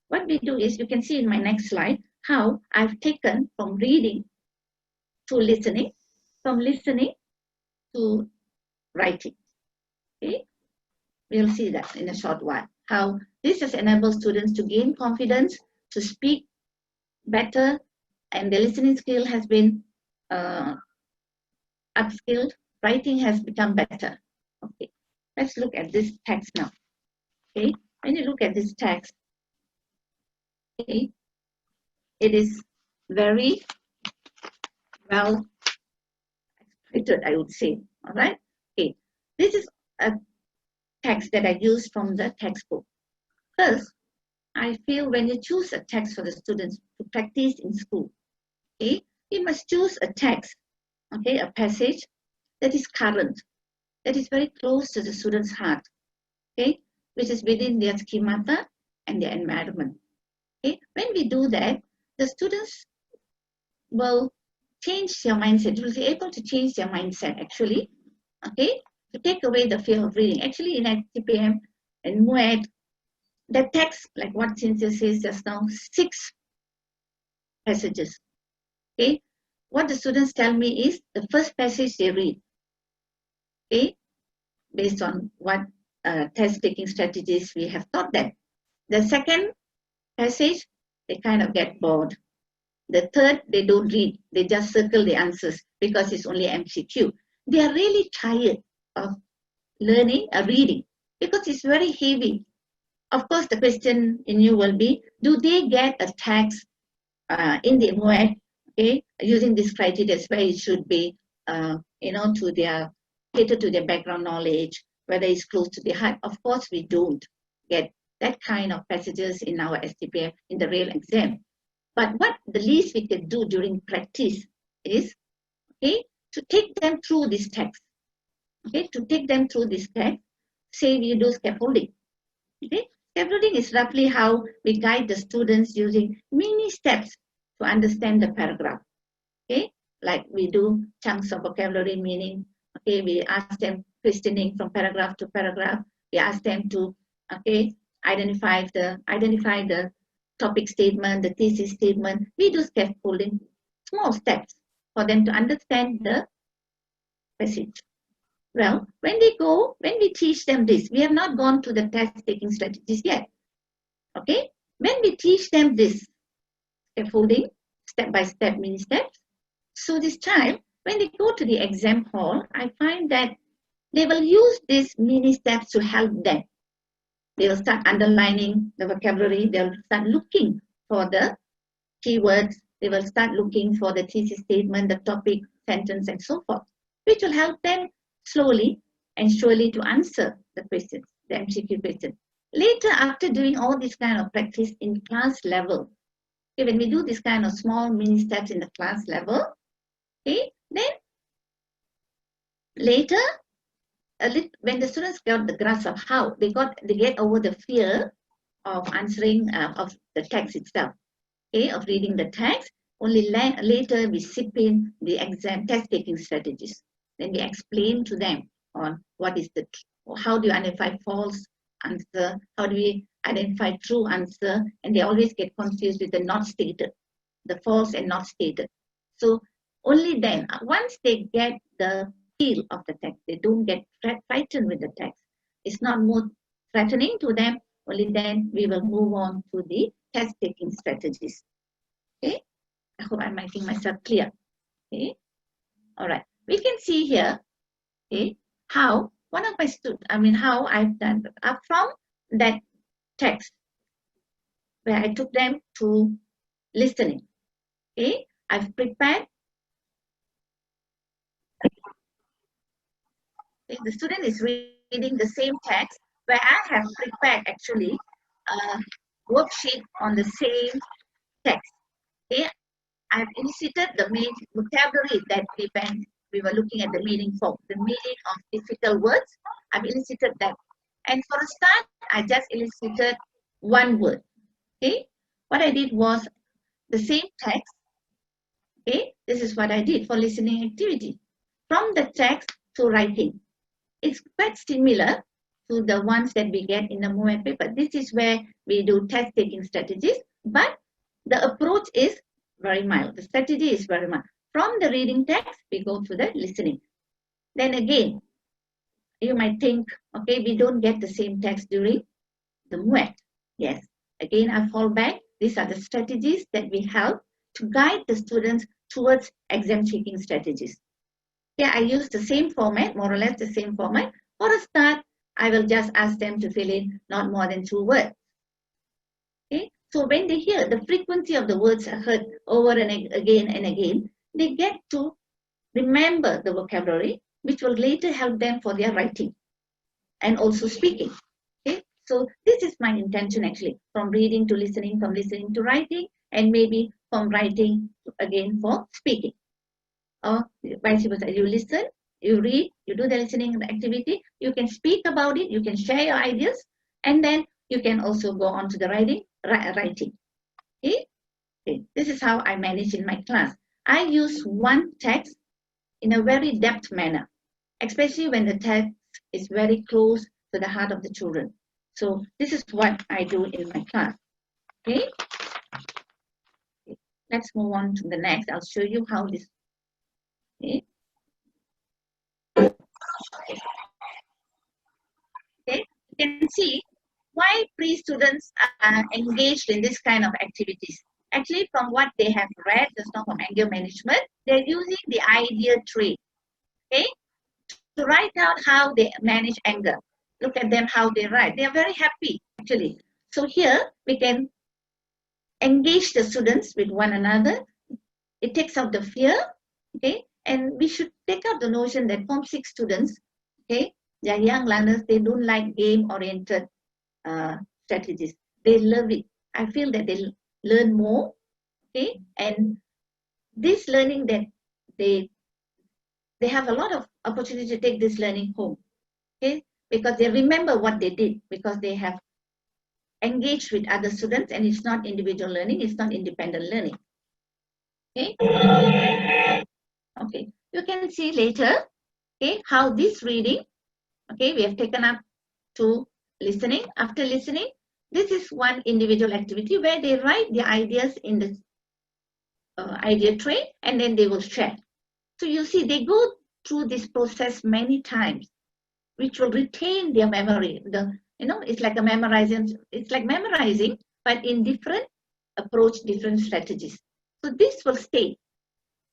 what we do is, you can see in my next slide how I've taken from reading to listening, from listening to writing. Okay, we'll see that in a short while, how this has enabled students to gain confidence, to speak better, and the listening skill has been upskilled, writing has become better. Okay, let's look at this text now. Okay, when you look at this text, okay, it is very well executed, I would say. All right. Okay, this is a text that I used from the textbook. First, I feel when you choose a text for the students to practice in school, okay, you must choose a text, okay, a passage that is current, that is very close to the student's heart, okay, which is within their schemata and their environment. Okay, when we do that, the students will change their mindset. You will be able to change their mindset actually, okay, to take away the fear of reading. Actually, in SPM and MUET, the text, like what Cynthia says just now, 6 passages. Okay, what the students tell me is the first passage they read, okay, based on what test-taking strategies we have taught them. The second passage, they kind of get bored. The third, they don't read. They just circle the answers because it's only MCQ. They are really tired of learning reading because it's very heavy. Of course, the question in you will be, do they get a text in the MUET, okay, using this criteria where it should be, to their, cater to their background knowledge, whether it's close to the heart? Of course, we don't get that kind of passages in our STPM in the real exam. But what the least we can do during practice is, okay, to take them through this text. Okay, to take them through this text, say we do scaffolding. Okay, scaffolding is roughly how we guide the students using mini steps to understand the paragraph. Okay, like we do chunks of vocabulary meaning. Okay, we ask them questioning from paragraph to paragraph. We ask them to, okay, identify the topic statement, the thesis statement. We do scaffolding, small steps for them to understand the passage. Well, when we teach them this, we have not gone to the test-taking strategies yet. Okay, when we teach them this scaffolding, step-by-step mini steps, so this time, when they go to the exam hall, I find that they will use these mini steps to help them. They will start underlining the vocabulary. They will start looking for the keywords. They will start looking for the thesis statement, the topic, sentence, and so forth, which will help them slowly and surely to answer the questions, the MCQ question. Later, after doing all this kind of practice in class level, okay, when we do this kind of small mini steps in the class level, okay, then later, when the students got the grasp of how they get over the fear of answering of the text itself, okay, of reading the text, only later we sip in the exam test-taking strategies. Then we explain to them on what is the, how do you identify false answer, how do we identify true answer, and they always get confused with the not stated, the false and not stated. So only then, once they get the feel of the text, they don't get frightened with the text, it's not more threatening to them, only then we will move on to the test taking strategies. Okay, I hope I'm making myself clear. Okay, all right, we can see here, okay, how one of my students, how I've done from that text where I took them to listening. Okay, I've prepared. Okay, the student is reading the same text where I have prepared actually a worksheet on the same text. Okay, I've elicited the main vocabulary that we were looking at the meaning for, the meaning of difficult words. I've elicited that. And for a start, I just elicited one word. Okay, what I did was the same text. Okay, this is what I did for listening activity. From the text to writing. It's quite similar to the ones that we get in the MUET paper. This is where we do test taking strategies, but the approach is very mild. The strategy is very mild. From the reading text, we go to the listening. Then again, you might think, okay, we don't get the same text during the MUET. Yes, again, I fall back. These are the strategies that we help to guide the students towards exam taking strategies. Yeah, I use the same format, more or less the same format. For a start, I will just ask them to fill in not more than 2 words. Okay, so when they hear the frequency of the words are heard over and again, they get to remember the vocabulary, which will later help them for their writing and also speaking. Okay, so this is my intention actually, from reading to listening, from listening to writing, and maybe from writing again for speaking. Or vice versa, you listen, you read, you do the listening activity, you can speak about it, you can share your ideas, and then you can also go on to the writing. Okay? Okay, this is how I manage in my class. I use one text in a very depth manner, especially when the text is very close to the heart of the children. So this is what I do in my class. Okay? Okay. Let's move on to the next. I'll show you how this. Okay. Okay, you can see why pre-students are engaged in this kind of activities. Actually, from what they have read, just now from anger management, they're using the idea tree, okay, to write out how they manage anger. Look at them, how they write. They are very happy, actually. So here, we can engage the students with one another. It takes out the fear, okay, and we should take out the notion that Form 6 students, okay, they are young learners, they don't like game-oriented strategies. They love it. I feel that they learn more, okay, and this learning that they have a lot of opportunity to take this learning home, okay, because they remember what they did, because they have engaged with other students, and it's not individual learning, it's not independent learning. Okay. Okay, you can see later, okay, how this reading, okay, we have taken up to listening. After listening, this is one individual activity where they write the ideas in the idea tray, and then they will share. So you see, they go through this process many times, which will retain their memory. It's like a memorizing. It's like memorizing, but in different approach, different strategies. So this will stay.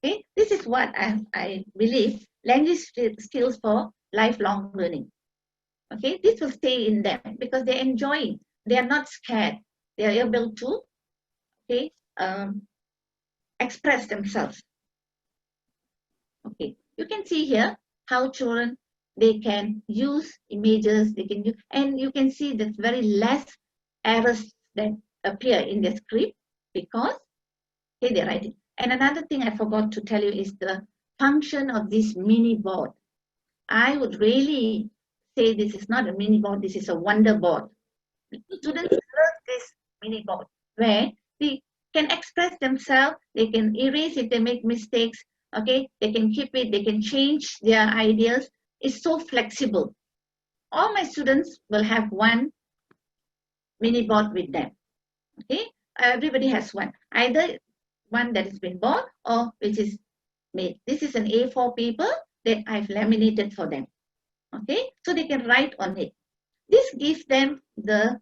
Okay, this is what I believe language skills for lifelong learning. Okay, this will stay in them because they're enjoying. They are not scared. They are able to, okay, express themselves. Okay, you can see here how children, they can use images, they can use, and you can see that very less errors that appear in the script because, okay, they're writing. And another thing I forgot to tell you is the function of this mini board. I would really say this is not a mini board, this is a wonder board. Students love this mini board where they can express themselves, they can erase if they make mistakes, okay, they can keep it, they can change their ideas, is so flexible. All my students will have one mini board with them. Okay, everybody has one, either one that has been bought or which is made. This is an A4 paper that I've laminated for them. Okay, so they can write on it. This gives them the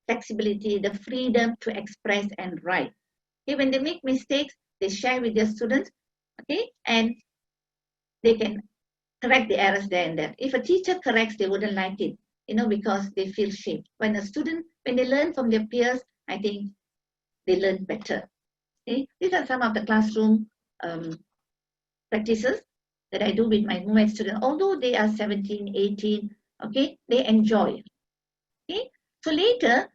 flexibility, the freedom to express and write. Okay, when they make mistakes, they share with their students. Okay, and they can correct the errors there and there. If a teacher corrects, they wouldn't like it, because they feel shame. When a student, when they learn from their peers, I think they learn better. Okay? These are some of the classroom practices that I do with my MUET students. Although they are 17, 18, okay, they enjoy. Okay? So later,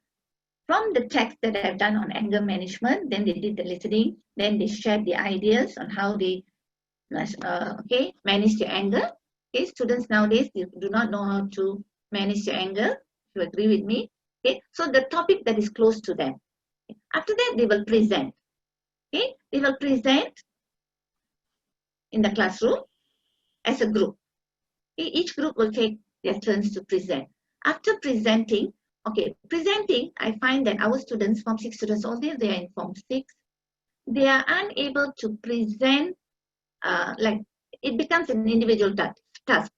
from the text that I've done on anger management, then they did the listening, then they shared the ideas on how they manage their anger. Okay, students nowadays do not know how to manage their anger. You agree with me? Okay, so the topic that is close to them. After that, they will present. Okay, they will present in the classroom as a group. Okay, each group will take their turns to present. After presenting, I find that our students, Form 6 students, although they are in Form 6, they are unable to present. Like it becomes an individual task.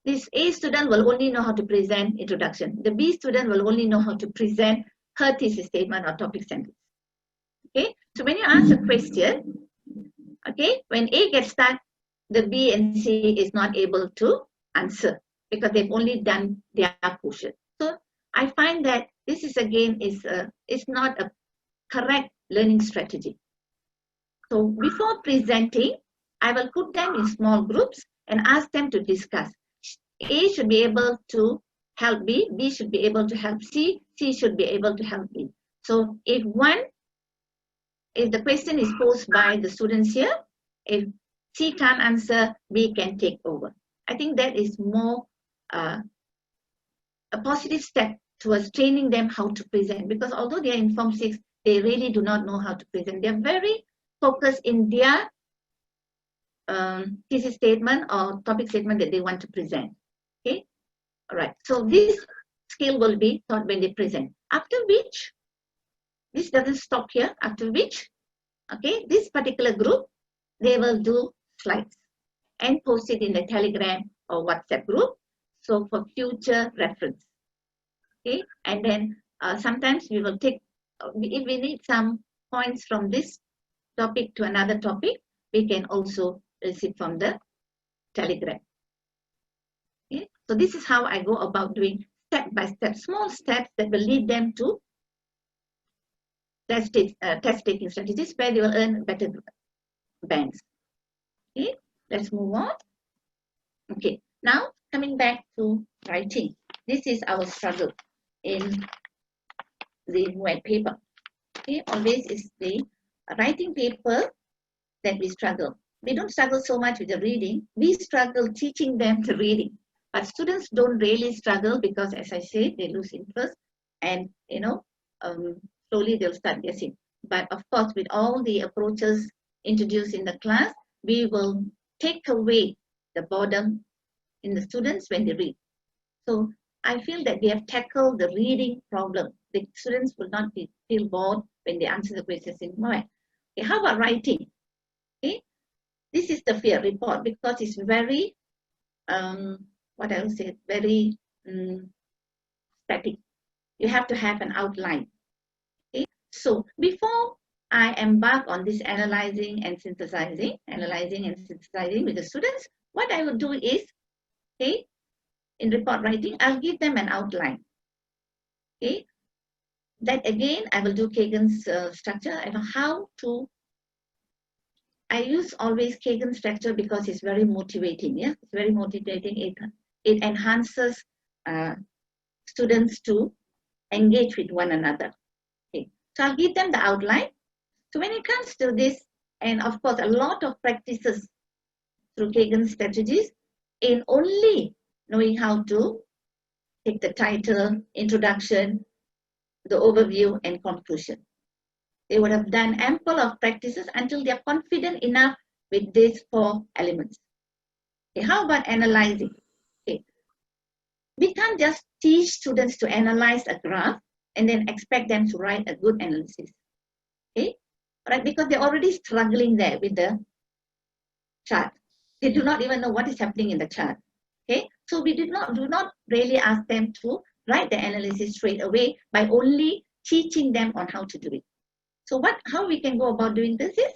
This A student will only know how to present introduction. The B student will only know how to present her thesis statement or topic sentence. Okay, so when you ask a question, okay, when A gets stuck, the B and C is not able to answer because they've only done their portion. So I find that this is again is not a correct learning strategy. So before presenting, I will put them in small groups and ask them to discuss. A should be able to help B, B should be able to help C, C should be able to help B. So if the question is posed by the students here, if C can't answer, B can take over. I think that is more a positive step towards training them how to present, because although they are in Form 6, they really do not know how to present. They are very focused in their thesis statement or topic statement that they want to present. Okay, all right. So this skill will be taught when they present. After which, this doesn't stop here. After which, okay, this particular group, they will do slides and post it in the Telegram or WhatsApp group. So for future reference. Okay, and then sometimes we will take, if we need some points from this topic to another topic, we can also receive from the Telegram. Okay? So this is how I go about doing step by step, small steps that will lead them to test taking strategies where they will earn better bands. Okay, let's move on. Okay, now coming back to writing. This is our struggle in the MUET paper. Okay, always is the writing paper that we struggle. We don't struggle so much with the reading. We struggle teaching them the reading. But students don't really struggle because, as I said, they lose interest and, slowly they'll start guessing. But of course, with all the approaches introduced in the class, we will take away the boredom in the students when they read. So I feel that we have tackled the reading problem. The students will not feel bored when they answer the questions in MUET. Okay, how about writing? Okay, this is the fear report because it's very, very static. You have to have an outline. Okay, so before I embark on this analyzing and synthesizing with the students, what I will do is, okay, in report writing, I'll give them an outline. Okay, that again, I will do Kagan's structure and how to. I use always Kagan's structure because it's very motivating. Yeah, it's very motivating. It enhances students to engage with one another. Okay, so I'll give them the outline. So when it comes to this, and of course, a lot of practices through Kagan's strategies in only knowing how to take the title, introduction, the overview, and conclusion. They would have done ample of practices until they are confident enough with these 4 elements. Okay, how about analyzing? we can't just teach students to analyze a graph and then expect them to write a good analysis. Okay, right? Because they're already struggling there with the chart. They do not even know what is happening in the chart. Okay, so we do not really ask them to write the analysis straight away by only teaching them on how to do it. So how we can go about doing this is,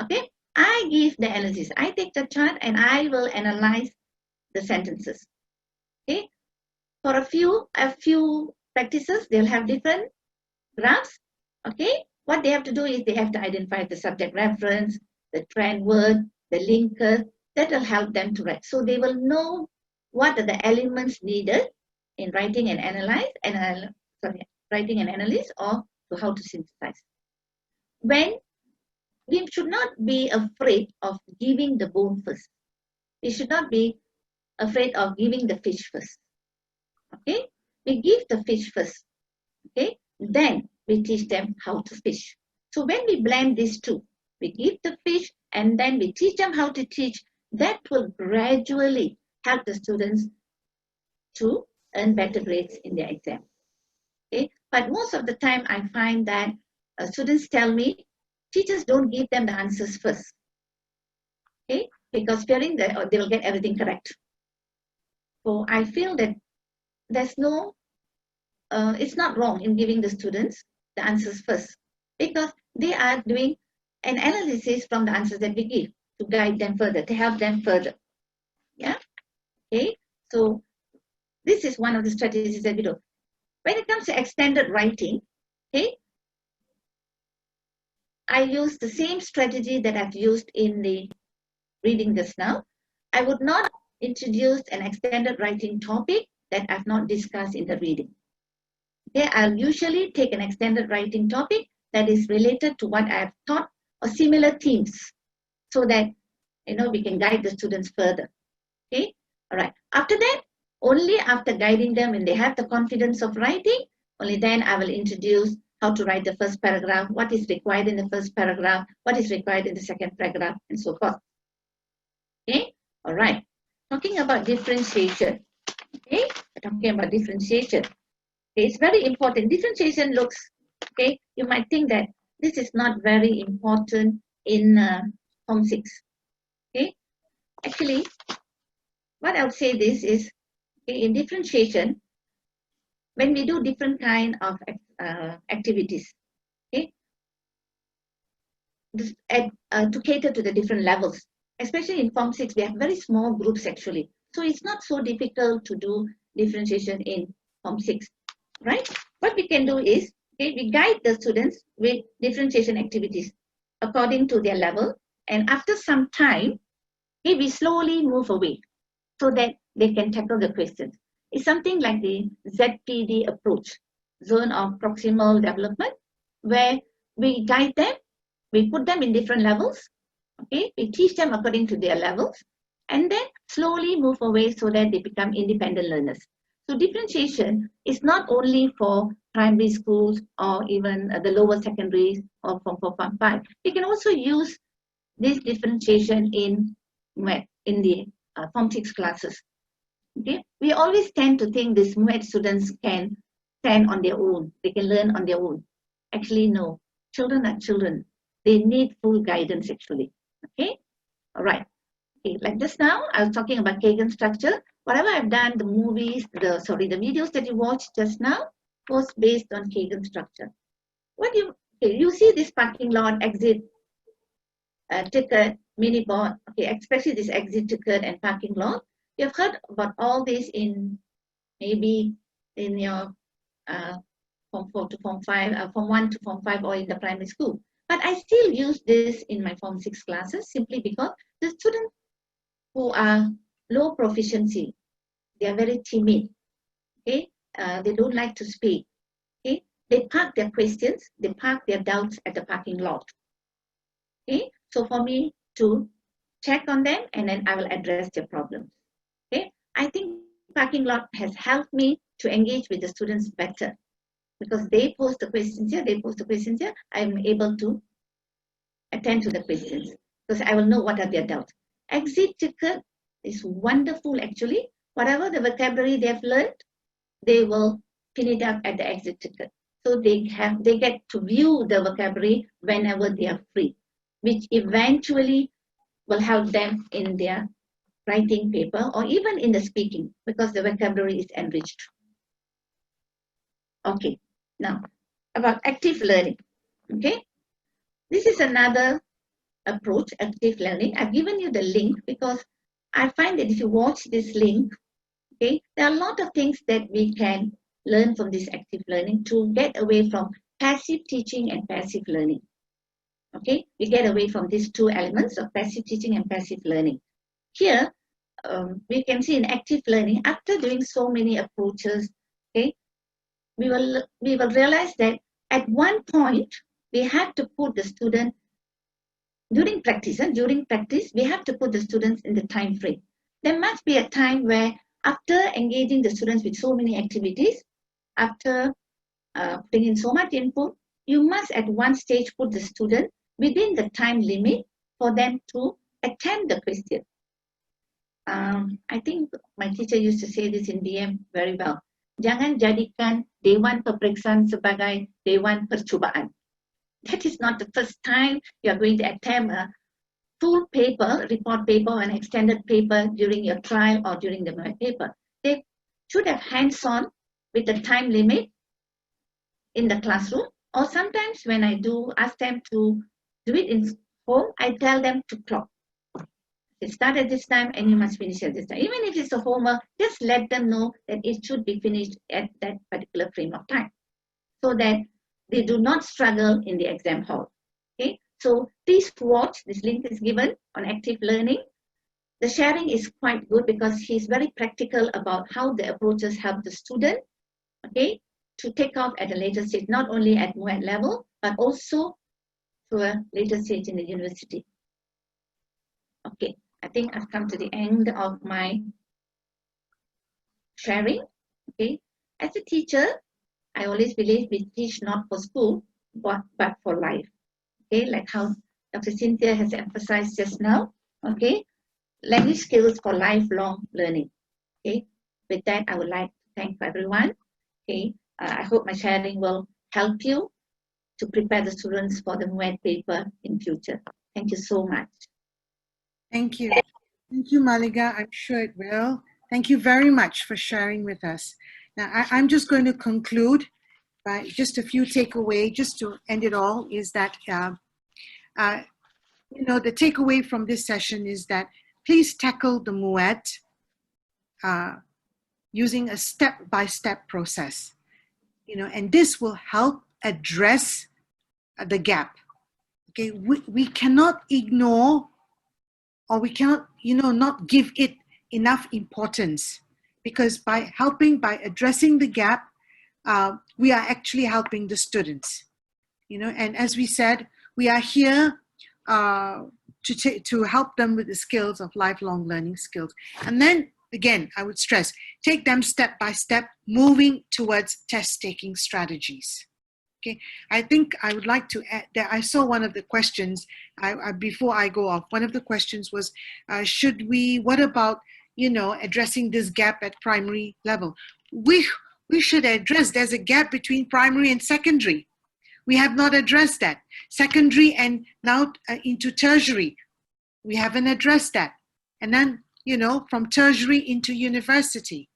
okay, I give the analysis. I take the chart and I will analyze the sentences. Okay, for a few practices, they'll have different graphs. Okay, what they have to do is they have to identify the subject reference, the trend word, the linker. That will help them to write. So they will know what are the elements needed in writing and analyze, writing and analyze, or to how to synthesize. When we should not be afraid of giving the bone first. We should not be afraid of giving the fish first. Okay, we give the fish first. Okay, then we teach them how to fish. So when we blend these two, we give the fish and then we teach them how to teach. That will gradually help the students to earn better grades in their exam. Okay, but most of the time I find that students tell me teachers don't give them the answers first. Okay, because fearing that they will get everything correct. So I feel that there's no, it's not wrong in giving the students the answers first, because they are doing an analysis from the answers that we give to guide them further, to help them further. Yeah. Okay. So this is one of the strategies that we do. When it comes to extended writing, okay, I use the same strategy that I've used in the reading just now. I would not introduce an extended writing topic that I've not discussed in the reading. Okay, I'll usually take an extended writing topic that is related to what I've taught or similar themes, so that we can guide the students further. Okay, all right. After that, only after guiding them when they have the confidence of writing, only then I will introduce how to write the first paragraph, what is required in the first paragraph, what is required in the second paragraph, and so forth. Okay, all right. Talking about differentiation. Okay, talking about differentiation. Okay, it's very important. Differentiation looks, okay, you might think that this is not very important in Form 6. Okay, actually, what I would say this is, okay, in differentiation, when we do different kind of activities, okay, this, to cater to the different levels, especially in Form 6, we have very small groups actually. So it's not so difficult to do differentiation in Form 6, right? What we can do is, okay, we guide the students with differentiation activities according to their level, and after some time, okay, we slowly move away so that they can tackle the questions. It's something like the ZPD approach, Zone of Proximal Development, where we guide them, we put them in different levels, okay, we teach them according to their levels, and then slowly move away so that they become independent learners. So differentiation is not only for primary schools or even the lower secondaries or Form 4, Form 5. We can also use this differentiation in the Form 6 classes. Okay, we always tend to think these MUET students can stand on their own, they can learn on their own. Actually, no. Children are children. They need full guidance actually. Okay, all right. Okay, like just now, I was talking about Kagan structure. Whatever I've done, the movies, the videos that you watched just now was based on Kagan structure. You see this parking lot, exit, ticket, mini board, okay, especially this exit ticket and parking lot. You've heard about all this in maybe in your Form 4 to Form 5, Form 1 to Form 5, or in the primary school. But I still use this in my Form 6 classes simply because the students who are low proficiency, they are very timid. Okay, they don't like to speak. Okay, they park their questions, they park their doubts at the parking lot. Okay, so for me to check on them and then I will address their problems. Okay, I think parking lot has helped me to engage with the students better because they post the questions here, they post the questions here. I'm able to attend to the questions because I will know what are their doubts. Exit ticket is wonderful actually whatever the vocabulary they've learned, they will pin it up at the exit ticket. So they get to view the vocabulary whenever they are free, which eventually will help them in their writing paper or even in the speaking, because the vocabulary is enriched. Okay, now about active learning. Okay, this is another approach, active learning. I've given you the link because I find that if you watch this link, okay, there are a lot of things that we can learn from this active learning to get away from passive teaching and passive learning. Okay, we get away from these two elements of passive teaching and passive learning. Here, we can see in active learning, after doing so many approaches, okay, we will realize that at one point, we have to put the student, during practice, we have to put the students in the time frame. There must be a time where after engaging the students with so many activities, after putting in so much input, you must at one stage put the student within the time limit for them to attempt the question. I think my teacher used to say this in BM very well. Jangan jadikan Dewan Peperiksaan sebagai Dewan Percubaan. That is not the first time you are going to attempt a full paper, report paper, or an extended paper during your trial or during the MUET paper. They should have hands-on with the time limit in the classroom, or sometimes when I do ask them to do it in home, I tell them to clock. It start at this time and you must finish at this time. Even if it's a homework, just let them know that it should be finished at that particular frame of time, so that they do not struggle in the exam hall. Okay, so please watch, this link is given on active learning. The sharing is quite good because he's very practical about how the approaches help the student, okay, to take off at a later stage, not only at MUET level, but also to a later stage in the university. Okay, I think I've come to the end of my sharing. Okay, as a teacher, I always believe we teach not for school, but for life. Okay, like how Dr. Cynthia has emphasized just now. Okay, language skills for lifelong learning. Okay, with that, I would like to thank everyone. Okay, I hope my sharing will help you to prepare the students for the MUET paper in future. Thank you so much. Thank you. Thank you, Maliga. I'm sure it will. Thank you very much for sharing with us. Now, I'm just going to conclude by just a few takeaways, just to end it all, is that, the takeaway from this session is that please tackle the MUET using a step-by-step process, and this will help address the gap. Okay, we cannot ignore, or we cannot, not give it enough importance, because by addressing the gap, we are actually helping the students, and as we said, we are here to help them with the skills of lifelong learning skills. And then again, I would stress, take them step by step, moving towards test-taking strategies. Okay, I think I would like to add that I saw one of the questions, before I go off, one of the questions was, what about, addressing this gap at primary level? We should address, there's a gap between primary and secondary. We have not addressed that. Secondary and now into tertiary, we haven't addressed that. And then, from tertiary into university.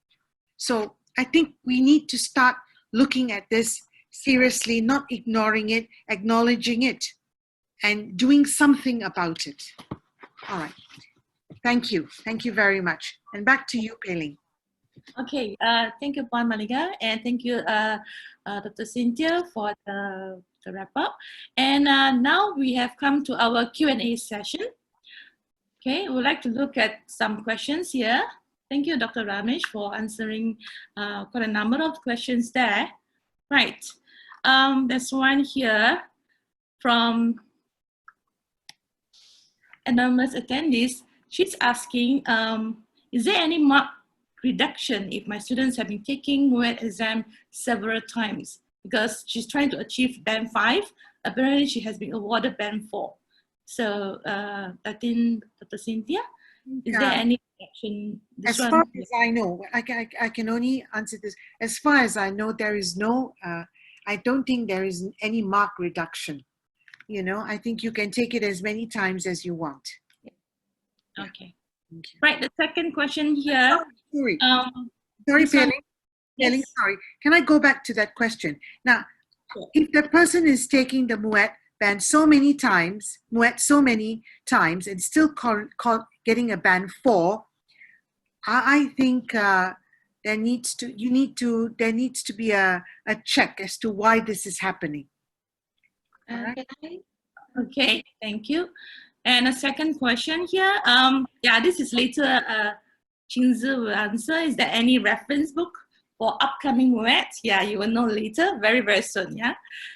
So I think we need to start looking at this seriously, not ignoring it, acknowledging it, and doing something about it. All right. Thank you. Thank you very much. And back to you, Pei-Ling. Okay, thank you, Puan Maliga, and thank you, Dr. Cynthia, for the wrap up. And now we have come to our Q&A session. Okay, we would like to look at some questions here. Thank you, Dr. Ramesh, for answering quite a number of questions there. Right, there's one here from anonymous attendees. She's asking, is there any mark reduction if my students have been taking MUET exam several times? Because she's trying to achieve band 5. Apparently she has been awarded band 4. So I think Dr. Cynthia, Is there any action? As far as I know, I can only answer this. As far as I know, there is no, I don't think there is any mark reduction. You know, I think you can take it as many times as you want. Okay. Right, the second question here. Sorry, Pelling, sorry. Can I go back to that question? Now, if the person is taking the MUET band so many times, and still getting a band 4, I think there needs to be a check as to why this is happening. Okay, thank you. And a second question here. Yeah, this is later. Chinzi will answer. Is there any reference book for upcoming MUET? Yeah, you will know later, very, very soon. Yeah.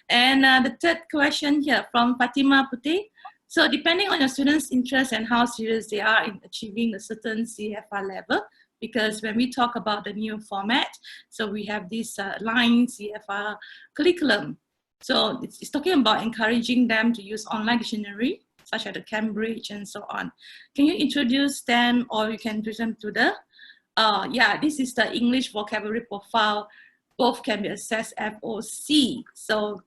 And the third question here from Fatima Putih. So depending on your students' interest and how serious they are in achieving a certain CFR level, because when we talk about the new format, so we have this line CFR curriculum. So it's talking about encouraging them to use online dictionary, such as the Cambridge and so on. Can you introduce them, or you can introduce them to the, yeah, this is the English vocabulary profile. Both can be assessed FOC. So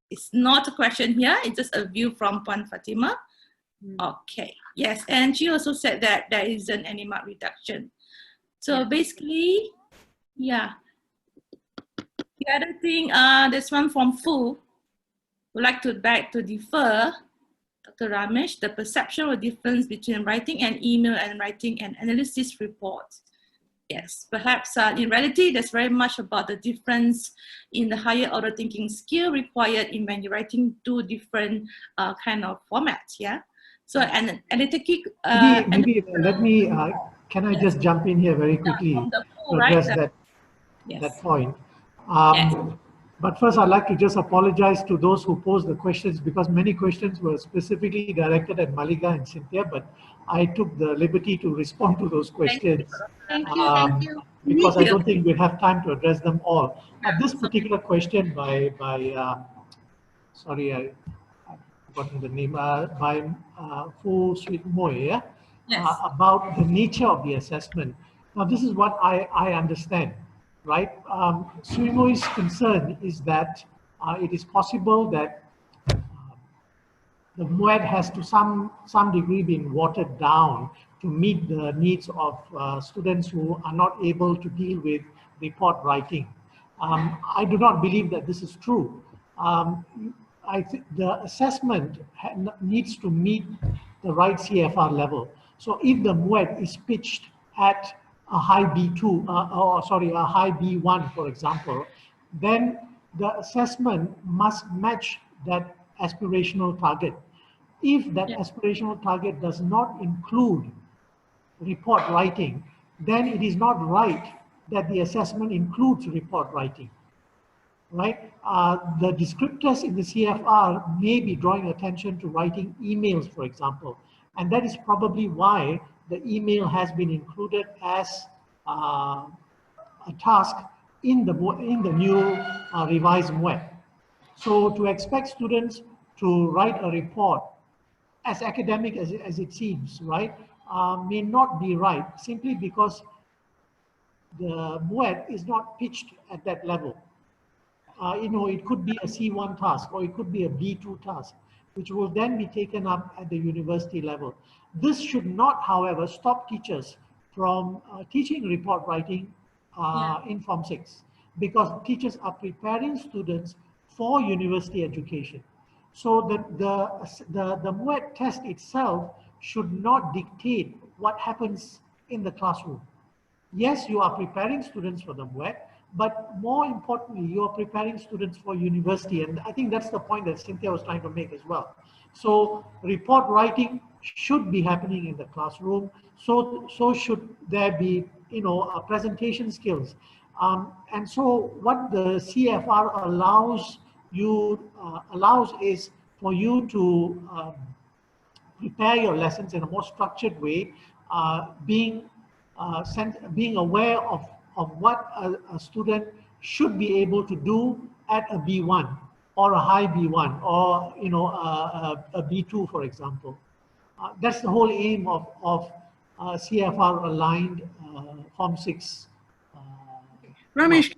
it's not a question here, it's just a view from Puan Fatima. Okay, yes, and she also said that there isn't any mark reduction. So basically, yeah. The other thing, this one from Fu, would like to beg to defer, Dr. Ramesh, the perceptual difference between writing an email and writing an analysis report. Yes, perhaps in reality, there's very much about the difference in the higher order thinking skill required in when you're writing two different kind of formats, yeah? So, and analytic... maybe let me, can I just jump in here very quickly to address that point? But first, I'd like to just apologize to those who posed the questions, because many questions were specifically directed at Malika and Cynthia, but I took the liberty to respond to those questions. Thank you. Because I don't think we'll have time to address them all. This particular question by sorry, I've forgotten the name, by Fu Sweet Moy, about the nature of the assessment. Now, this is what I understand. Right, Suimo's concern is that it is possible that the MUET has to some degree been watered down to meet the needs of students who are not able to deal with report writing. I do not believe that this is true. I think the assessment needs to meet the right CFR level. So if the MUET is pitched at a high B2, a high B1, for example, then the assessment must match that aspirational target. If that aspirational target does not include report writing, then it is not right that the assessment includes report writing, right? The descriptors in the CFR may be drawing attention to writing emails, for example, and that is probably why the email has been included as a task in the new revised MUET. So to expect students to write a report, as academic as it seems, right, may not be right, simply because the MUET is not pitched at that level. You know, it could be a C1 task, or it could be a B2 task, which will then be taken up at the university level. This should not, however, stop teachers from teaching report writing in Form 6, because teachers are preparing students for university education. So the MUET test itself should not dictate what happens in the classroom. Yes, you are preparing students for the MUET, but more importantly, you are preparing students for university. And I think that's the point that Cynthia was trying to make as well. So report writing should be happening in the classroom. So should there be, you know, presentation skills. And so what the CFR allows is for you to prepare your lessons in a more structured way, being aware of what a student should be able to do at a B1 or a high B1, or, you know, a B2, for example. That's the whole aim of CFR aligned Form 6. Ramesh,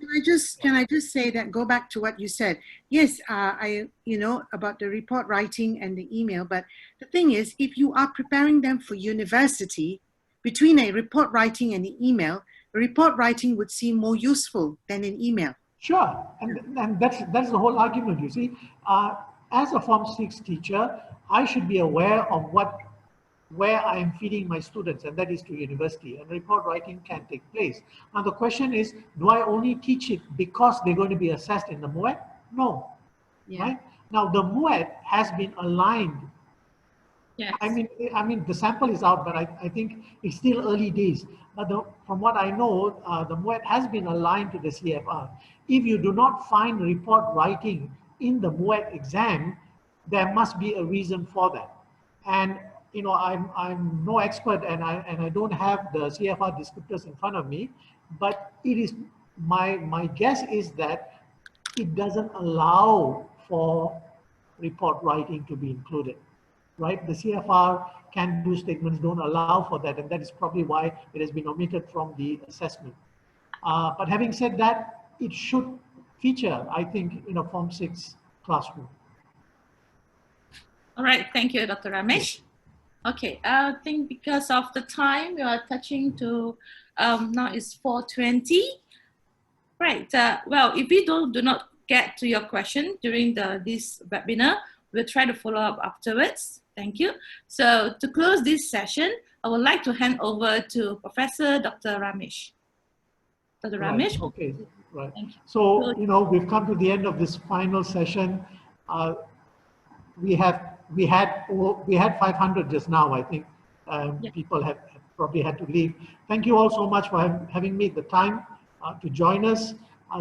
can I just say that, go back to what you said. Yes, about the report writing and the email, but the thing is, if you are preparing them for university, between a report writing and an email, report writing would seem more useful than an email. Sure, and that's the whole argument, you see. As a Form 6 teacher, I should be aware of where I am feeding my students, and that is to university, and report writing can take place. Now the question is, do I only teach it because they're going to be assessed in the MUET? No, right? Now the MUET has been aligned. Yes. I mean, the sample is out, but I think it's still early days. But from what I know, the MUET has been aligned to the CFR. If you do not find report writing in the MUET exam, there must be a reason for that. And you know, I'm no expert, and I don't have the CFR descriptors in front of me, but it is my guess is that it doesn't allow for report writing to be included, right? The CFR can do statements don't allow for that, and that is probably why it has been omitted from the assessment. But having said that, it should feature, I think, in a Form 6 classroom. All right, thank you, Dr. Ramesh. Okay, I think because of the time, we are touching to, now it's 4:20. Right, well, if we do not get to your question during this webinar, we'll try to follow up afterwards. Thank you. So to close this session, I would like to hand over to Professor Dr. Ramesh. Dr. Ramesh? Right, okay, right. Thank you. So, you know, we've come to the end of this final session. We had 500 just now, I think. Yeah. People have probably had to leave. Thank you all so much for having made the time to join us.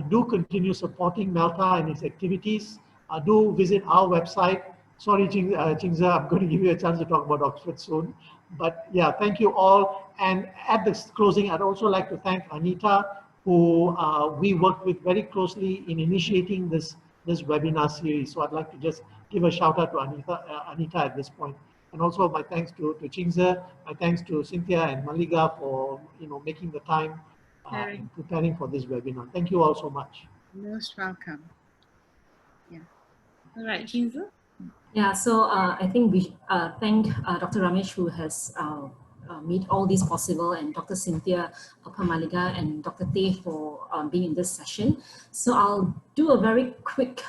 Do continue supporting MELTA and its activities. Do visit our website. Sorry, Chingza, I'm going to give you a chance to talk about Oxford soon. But yeah, thank you all. And at the closing, I'd also like to thank Anita, who we worked with very closely in initiating this webinar series. So I'd like to just give a shout out to Anita at this point. And also my thanks to Chingza, my thanks to Cynthia and Maliga for making the time and preparing for this webinar. Thank you all so much. Most welcome. Yeah. All right, Chingza. Yeah, so I think we thank Dr. Ramesh, who has made all this possible, and Dr. Cynthia Maliga and Dr. Teh for being in this session. So I'll do a very quick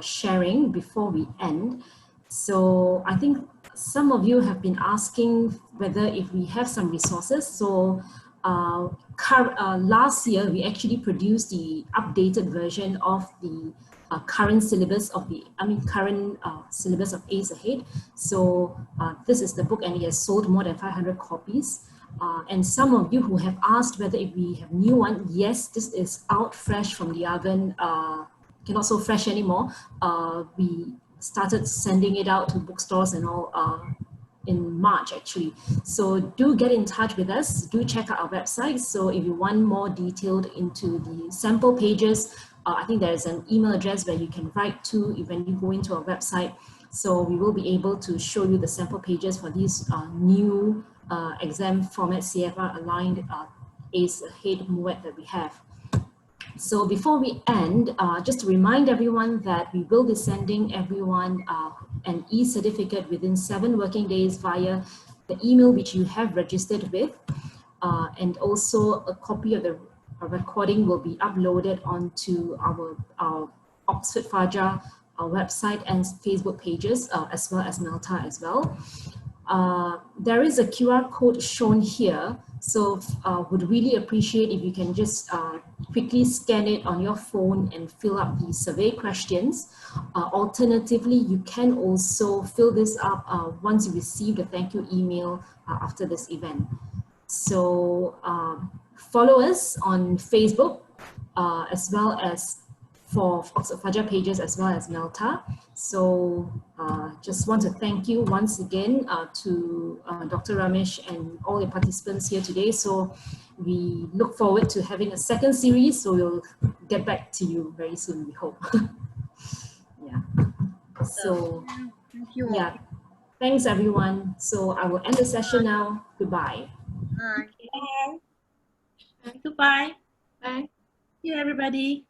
sharing before we end. So I think some of you have been asking whether if we have some resources. So last year, we actually produced the updated version of the current syllabus of syllabus of A's Ahead. So this is the book, and it has sold more than 500 copies. And some of you who have asked whether if we have new one, yes, this is out fresh from the oven, not so fresh anymore. We started sending it out to bookstores and all in March actually. So do get in touch with us, do check out our website. So if you want more detailed into the sample pages, I think there's an email address where you can write to when you go into our website. So we will be able to show you the sample pages for these new exam format CFR aligned A's Ahead MUET that we have. So before we end, just to remind everyone that we will be sending everyone an e-certificate within 7 working days via the email which you have registered with, and also a copy of the recording will be uploaded onto our Oxford Fajar website and Facebook pages, as well as MELTA as well. There is a QR code shown here, so would really appreciate if you can just quickly scan it on your phone and fill up the survey questions. Alternatively, you can also fill this up once you receive the thank you email after this event. So follow us on Facebook, as well as for Oxford Fajar pages, as well as MELTA. So just want to thank you once again to Dr. Ramesh and all the participants here today. So we look forward to having a second series. So we'll get back to you very soon, we hope. Yeah. So thank you all. yeah. Thanks, everyone. So I will end the session now. Goodbye. Bye. Goodbye. Bye. Yeah, everybody.